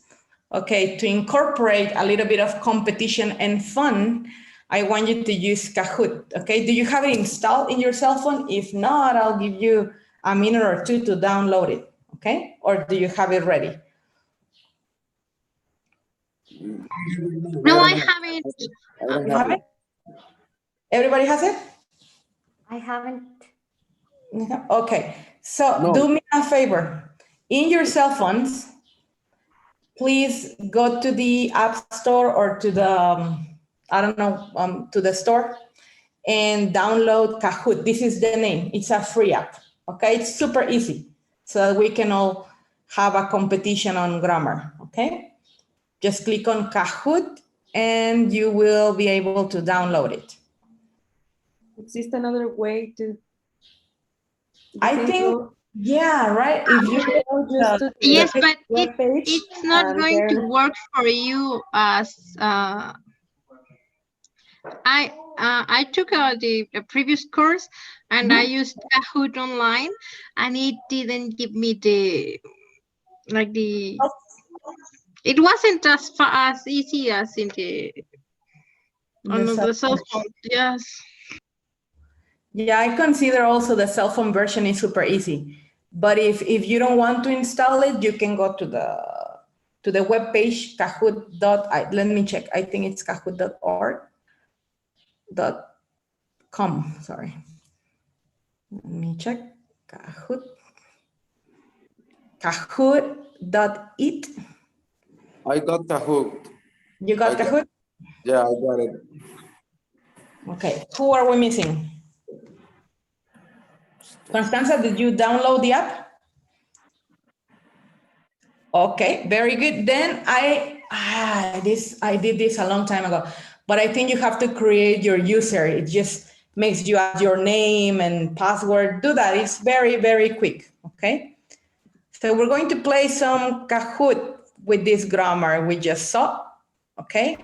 Okay, to incorporate a little bit of competition and fun, I want you to use Kahoot, okay? Do you have it installed in your cell phone? If not, I'll give you a minute or two to download it, okay? Or do you have it ready? No, I haven't. You have it? Everybody has it? I haven't. Okay, so do me a favor. In your cell phones, please go to the App Store or to the, I don't know, to the store and download Kahoot. This is the name. It's a free app. Okay, it's super easy so that we can all have a competition on grammar. Okay, just click on Kahoot and you will be able to download it. Exists another way to? I think, yeah, right. If you go just to Yes, the but webpage, it's not and going to then- work for you as I took the previous course and I used Kahoot online and it didn't give me the It wasn't as easy as in on The the cell cell phone. Yes. Yeah, I consider also the cell phone version is super easy. But if you don't want to install it, you can go to the web page Kahoot. Let me check. I think it's kahoot.org.com. Sorry. Let me check. Kahoot. Kahoot.it. I got Kahoot. You got Kahoot? Yeah, I got it. Okay. Who are we missing? Constanza, did you download the app? Okay, very good. Then I did this a long time ago, but I think you have to create your user. It just makes you add your name and password. Do that. It's very, very quick. Okay. So we're going to play some Kahoot with this grammar we just saw. Okay.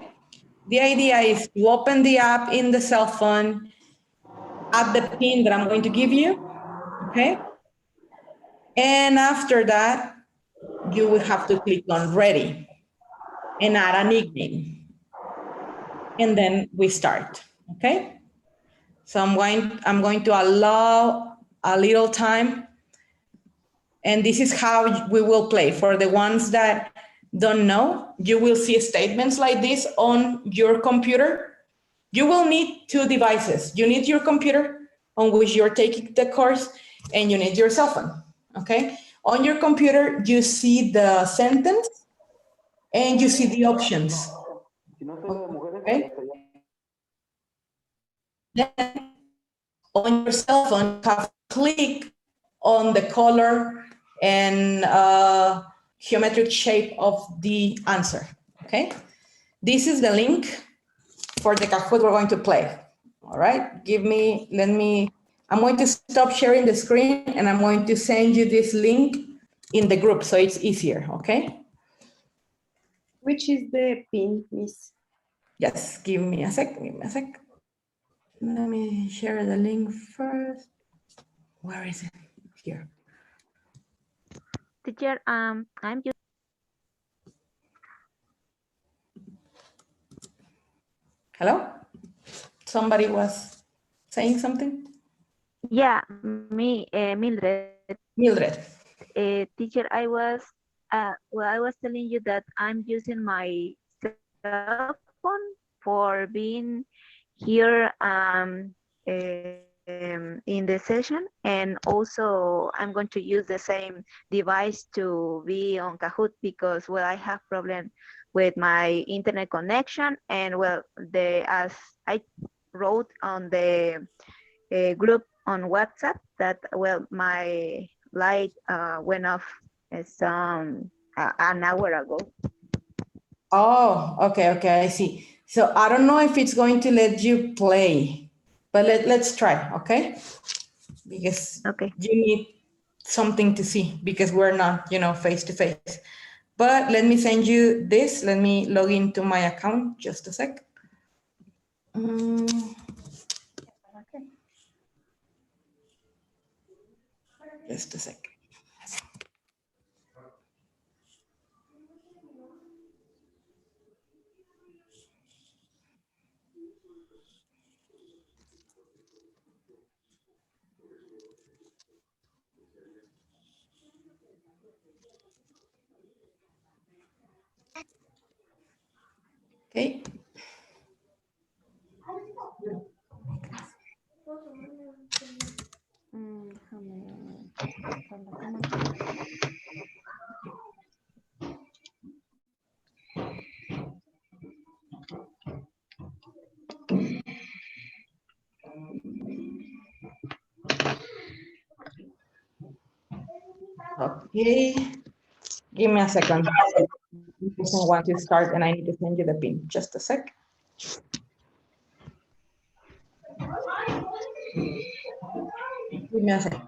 The idea is to open the app in the cell phone, add the pin that I'm going to give you. Okay. And after that, you will have to click on ready and add a nickname. And then we start, okay? So I'm going to allow a little time. And this is how we will play. For the ones that don't know, you will see statements like this on your computer. You will need two devices. You need your computer on which you're taking the course, and you need your cell phone, okay? On your computer, you see the sentence and you see the options. Okay? Then on your cell phone, you have to click on the color and geometric shape of the answer. Okay? This is the link for the Kahoot we're going to play. All right? I'm going to stop sharing the screen and I'm going to send you this link in the group so it's easier, okay? Which is the pin, Miss? Yes, give me a sec. Let me share the link first. Where is it? Here. Teacher, I'm Hello? Somebody was saying something? Mildred. Mildred. Teacher, I was telling you that I'm using my cell phone for being here in the session, and also I'm going to use the same device to be on Kahoot because I have problem with my internet connection, and as I wrote on the group on WhatsApp that my light went off an hour ago. Oh, okay, I see. So I don't know if it's going to let you play, but let's try, okay? Because you need something to see because we're not, face to face. But let me send you this. Let me log into my account, just a sec. Just a sec. Okay. Okay. Give me a second. I want to start and I need to send you the pin. Just a sec. Give me a sec.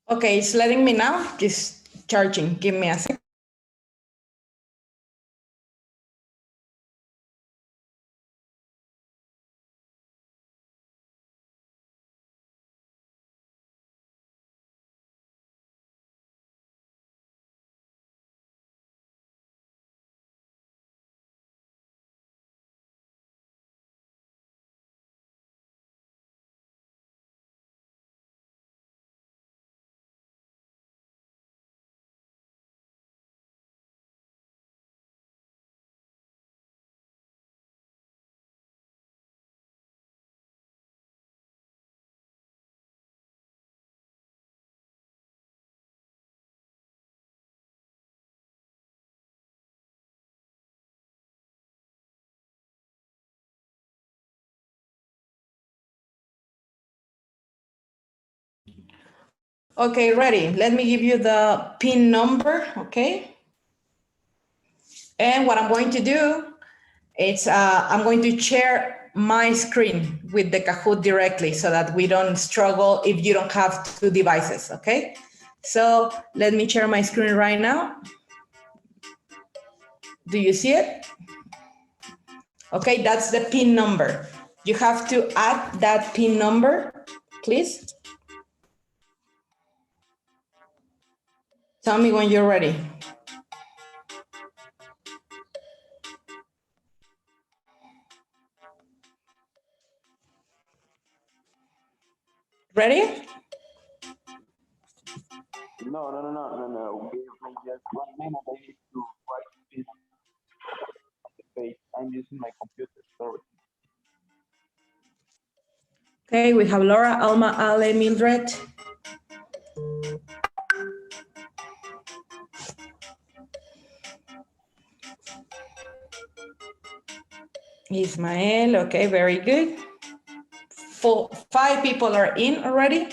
Okay, it's letting me now. It's charging. Give me a second. Okay, ready. Let me give you the PIN number, okay? And what I'm going to do is I'm going to share my screen with the Kahoot directly so that we don't struggle if you don't have two devices, okay? So let me share my screen right now. Do you see it? Okay, that's the PIN number. You have to add that PIN number, please. Tell me when you're ready. Ready? No. Give me just 1 minute. I need to write this on the page. I'm using my computer. Sorry. Okay, we have Laura, Alma, Ale, Mildred. Ismael, okay, very good. 5 people are in already.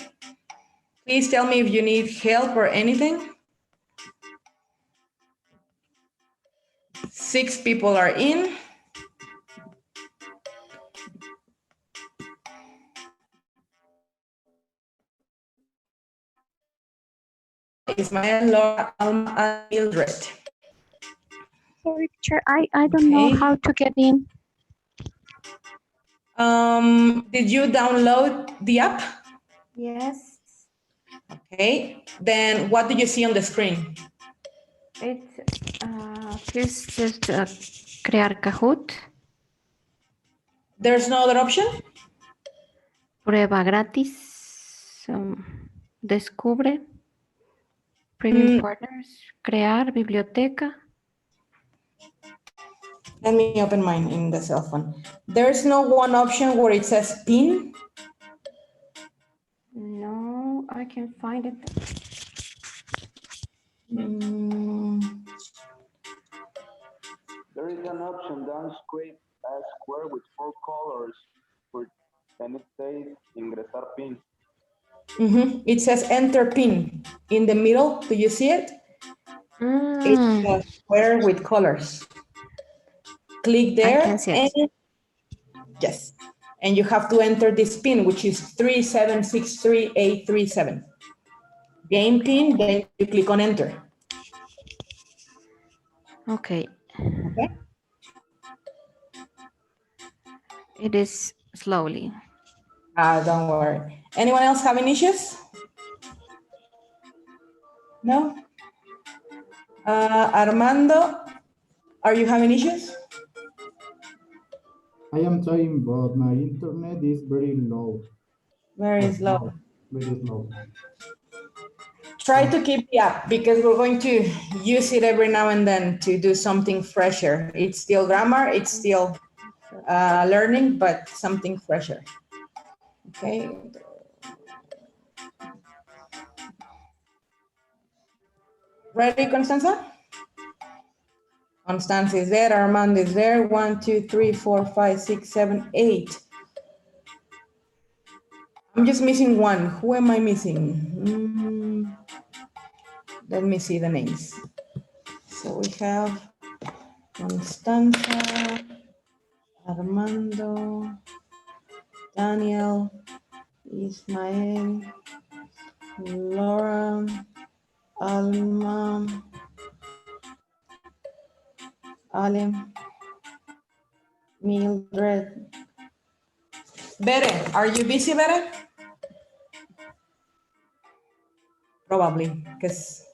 Please tell me if you need help or anything. 6 people are in. Ismael, Laura, Alma, and Mildred. Sorry, teacher, I don't know Okay. how to get in. Did you download the app? Yes, Okay, then what do you see on the screen? it first just crear Kahoot, There's no other option? prueba gratis, descubre, premium partners, crear biblioteca. Let me open mine in the cell phone. There's no one option where it says PIN. No, I can find it. There is an option down a square with 4 colors. And it says ingresar PIN. It says enter PIN in the middle. Do you see it? It's a square with colors. Click there. I can see it. And yes. And you have to enter this PIN, which is 3763837. Game PIN, then you click on enter. Okay. Okay. It is slowly. Don't worry. Anyone else having issues? No? Armando, are you having issues? I am trying, but my internet is very low. Very slow. Very slow. Try to keep the app because we're going to use it every now and then to do something fresher. It's still grammar, it's still learning, but something fresher. Okay. Ready, Constanza? Constanza is there, Armando is there. 1, 2, 3, 4, 5, 6, 7, 8. I'm just missing one. Who am I missing? Let me see the names. So we have Constanza, Armando, Daniel, Ismael, Laura, Alma, Alim, Mildred. Bere, are you busy, Bere? Probably, because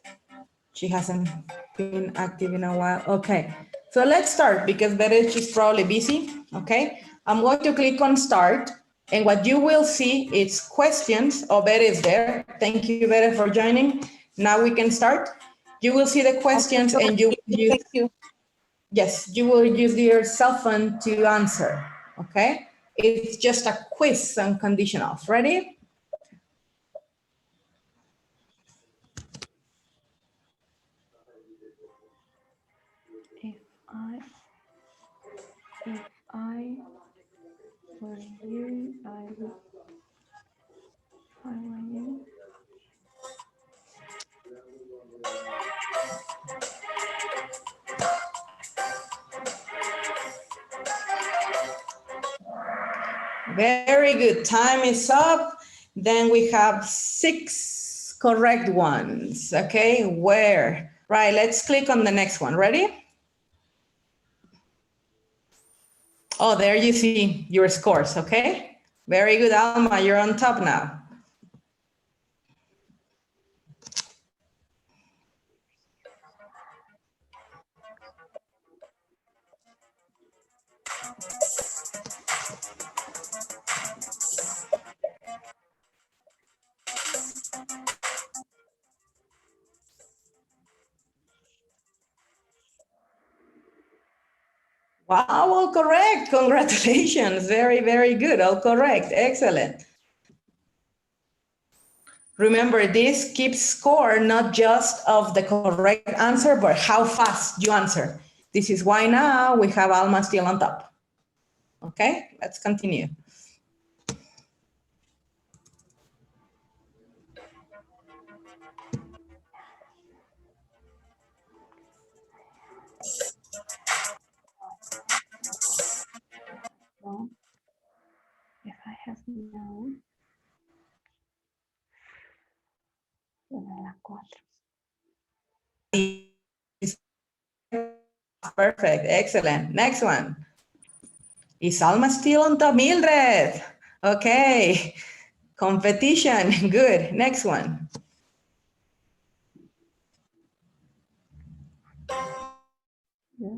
she hasn't been active in a while. Okay, so let's start because Bere, she's probably busy. Okay, I'm going to click on start. And what you will see is questions. Oh, Bere is there. Thank you, Bere, for joining. Now we can start. You will see the questions and you will use, Thank you. yes, you will use your cell phone to answer. Okay, it's just a quiz on conditionals. Ready? If I were you, if I were you. Very good. Time is up. Then we have 6 correct ones. Okay, where? Right, let's click on the next one. Ready? Oh, there you see your scores. Okay, very good, Alma. You're on top now. Wow, all correct. Congratulations. Very, very good. All correct. Excellent. Remember, this keeps score not just of the correct answer, but how fast you answer. This is why now we have Alma still on top. Okay, let's continue. No. If I have known. La 4. Perfect, excellent. Next one. Is Alma still on top? Mildred. Okay, competition, good. Next one. Yeah.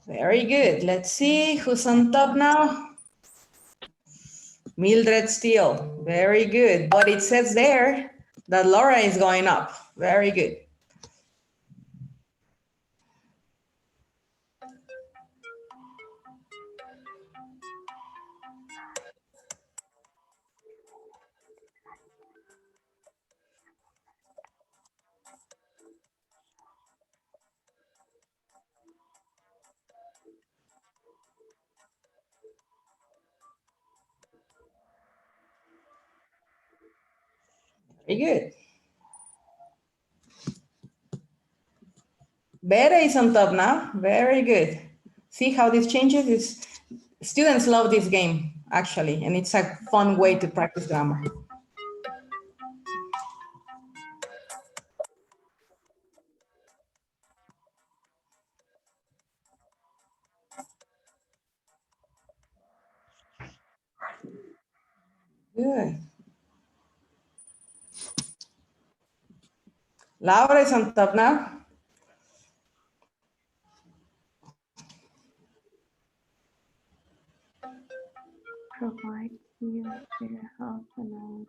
Very good. Let's see who's on top now. Mildred still. Very good. But it says there that Laura is going up. Very good. Very good. Bere is on top now. Very good. See how this changes? Students love this game, actually, and it's a fun way to practice grammar. Good. Laura is on top now. Provide you with half an hour.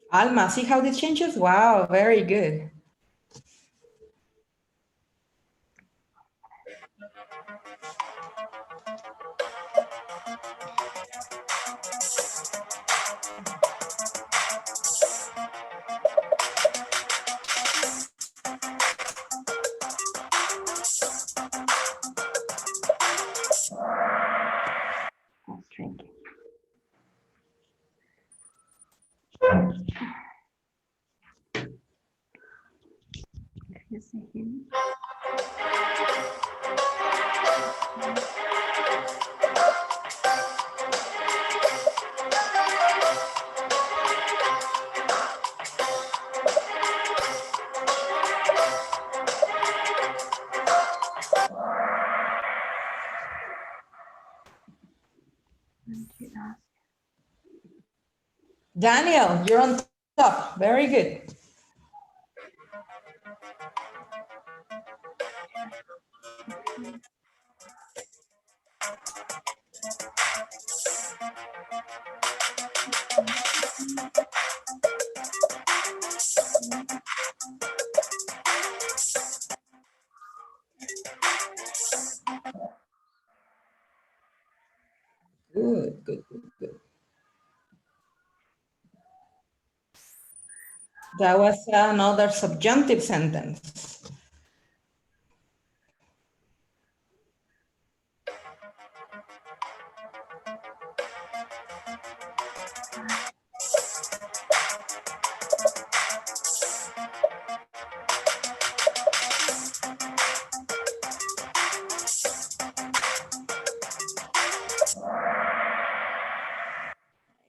Alma, see how this changes? Wow, very good. Daniel, you're on top. Very good. Good, good, good, good. That was another subjunctive sentence.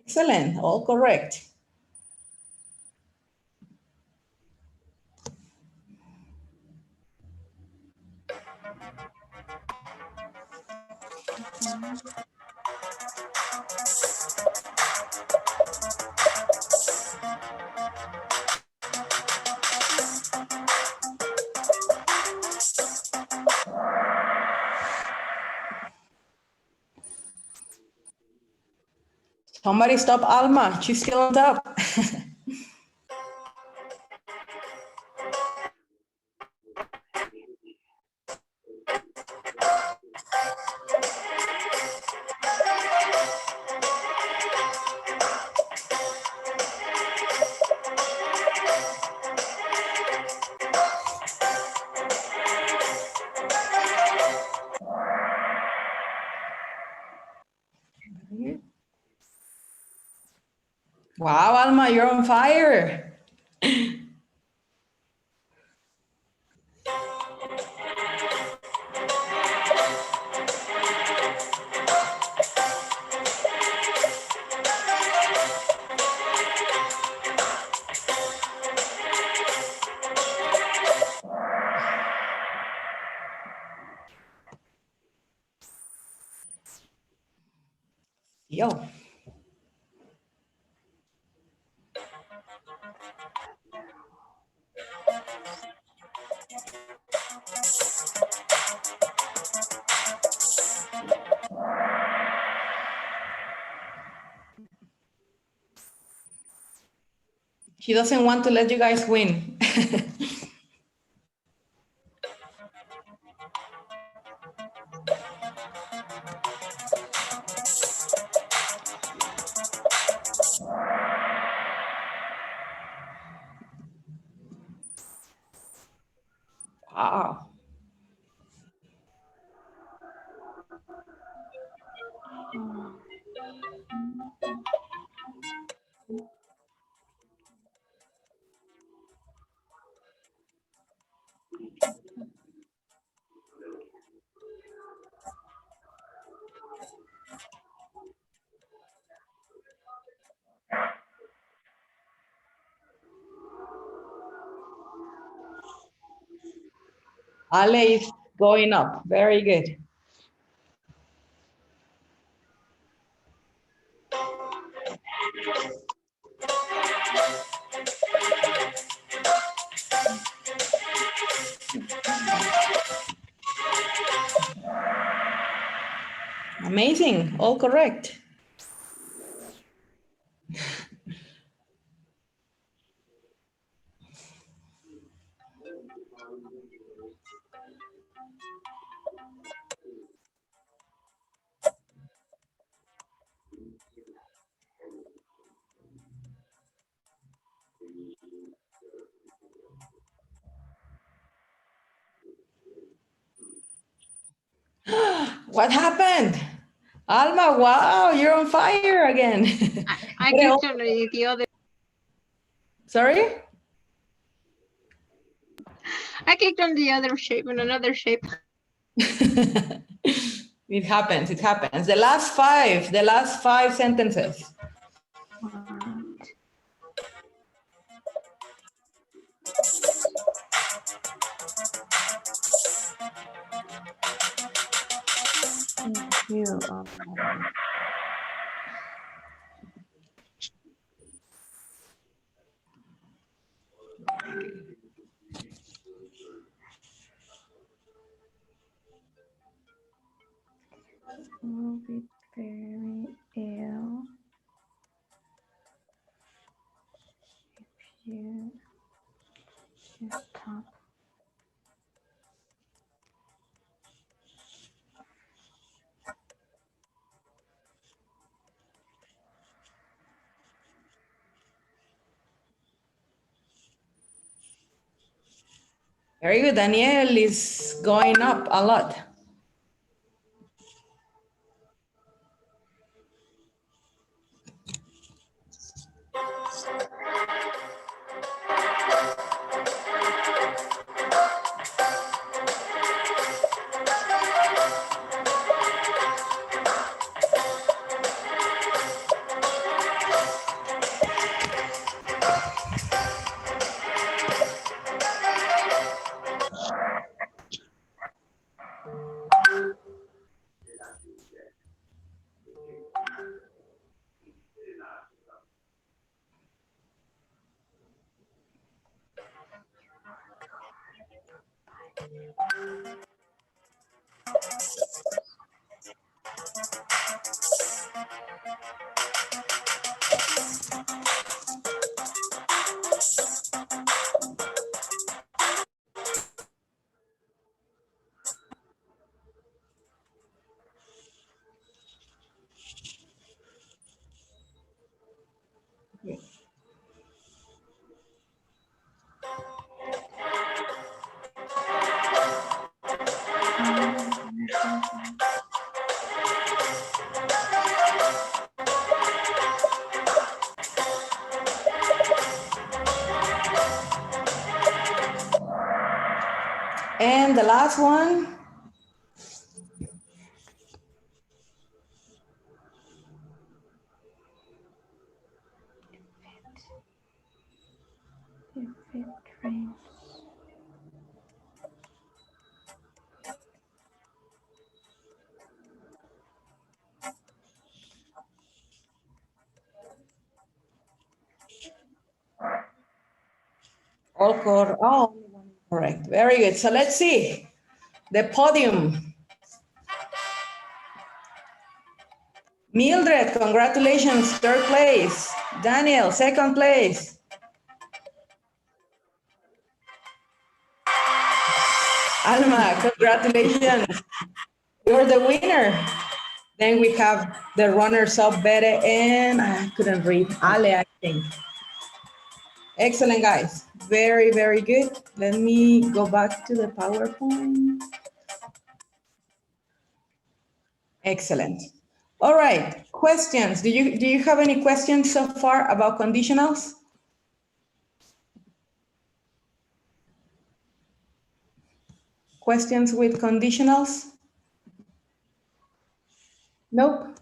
Excellent, all correct. Somebody stop Alma, she's still on top. Wow, Alma, you're on fire. Yo. She doesn't want to let you guys win. Wow. Ale is going up. Very good. Amazing. All correct. What happened? Alma, wow, you're on fire again. I clicked on the other. Sorry? I clicked on the other shape and another shape. It happens, it happens. The last five sentences. Will be very ill if you stop. Very good. Daniel is going up a lot. And the last one. If it rains. All correct. Very good. So let's see the podium. Mildred, congratulations, third place. Daniel, second place. Alma, congratulations. You're the winner. Then we have the runners-up, Bere, and I couldn't read, Ale, I think. Excellent, guys. Very, very good. Let me go back to the PowerPoint. Excellent. All right, questions. Do you have any questions so far about conditionals? Questions with conditionals? Nope.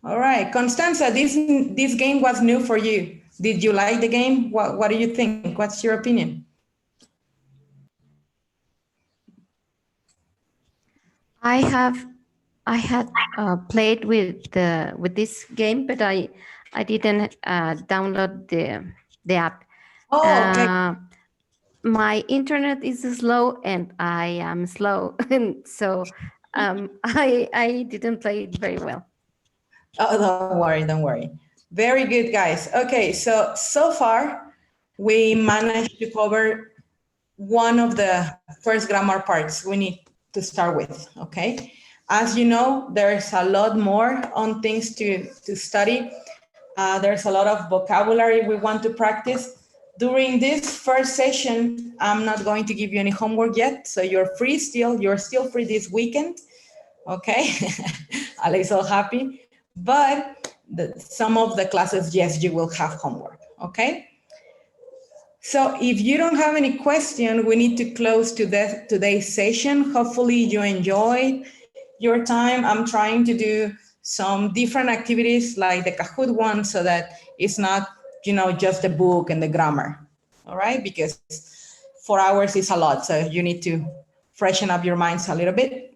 All right, Constanza, this game was new for you. Did you like the game? What do you think? What's your opinion? I had played with this game, but I didn't download the app. Oh, okay. My internet is slow and I am slow, and so I didn't play it very well. Oh, don't worry, don't worry. Very good, guys. Okay, so far we managed to cover one of the first grammar parts we need to start with, okay? As you know, there's a lot more on things to study. There's a lot of vocabulary we want to practice. During this first session, I'm not going to give you any homework yet, so you're still free this weekend, okay? Alex so happy. But some of the classes, yes, you will have homework, okay? So if you don't have any question, we need to close today's session. Hopefully you enjoyed your time. I'm trying to do some different activities like the Kahoot one so that it's not, just the book and the grammar. All right, because 4 hours is a lot. So you need to freshen up your minds a little bit.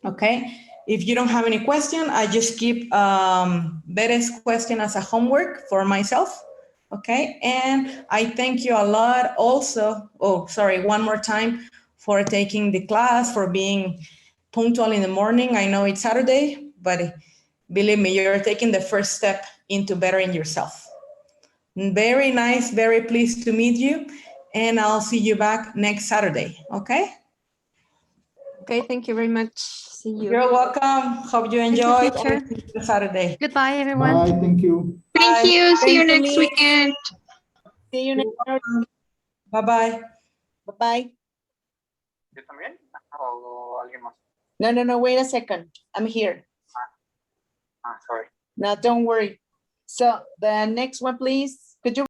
Okay. If you don't have any question, I just keep Bere's question as a homework for myself. Okay. And I thank you a lot also. Oh, sorry. One more time for taking the class, for being punctual in the morning. I know it's Saturday, but believe me, you're taking the first step into bettering yourself. Very nice. Very pleased to meet you. And I'll see you back next Saturday. Okay. Okay, thank you very much. See you. You're welcome. Hope you Thank you, enjoy teacher. Saturday. Goodbye, everyone. Bye, thank you. Thank you. See you Thank you, next Miss. weekend. See you next. Bye-bye. Bye-bye. ¿Yo también? ¿O alguien más? No, wait a second. I'm here. Sorry. No, don't worry. So the next one, please. Could you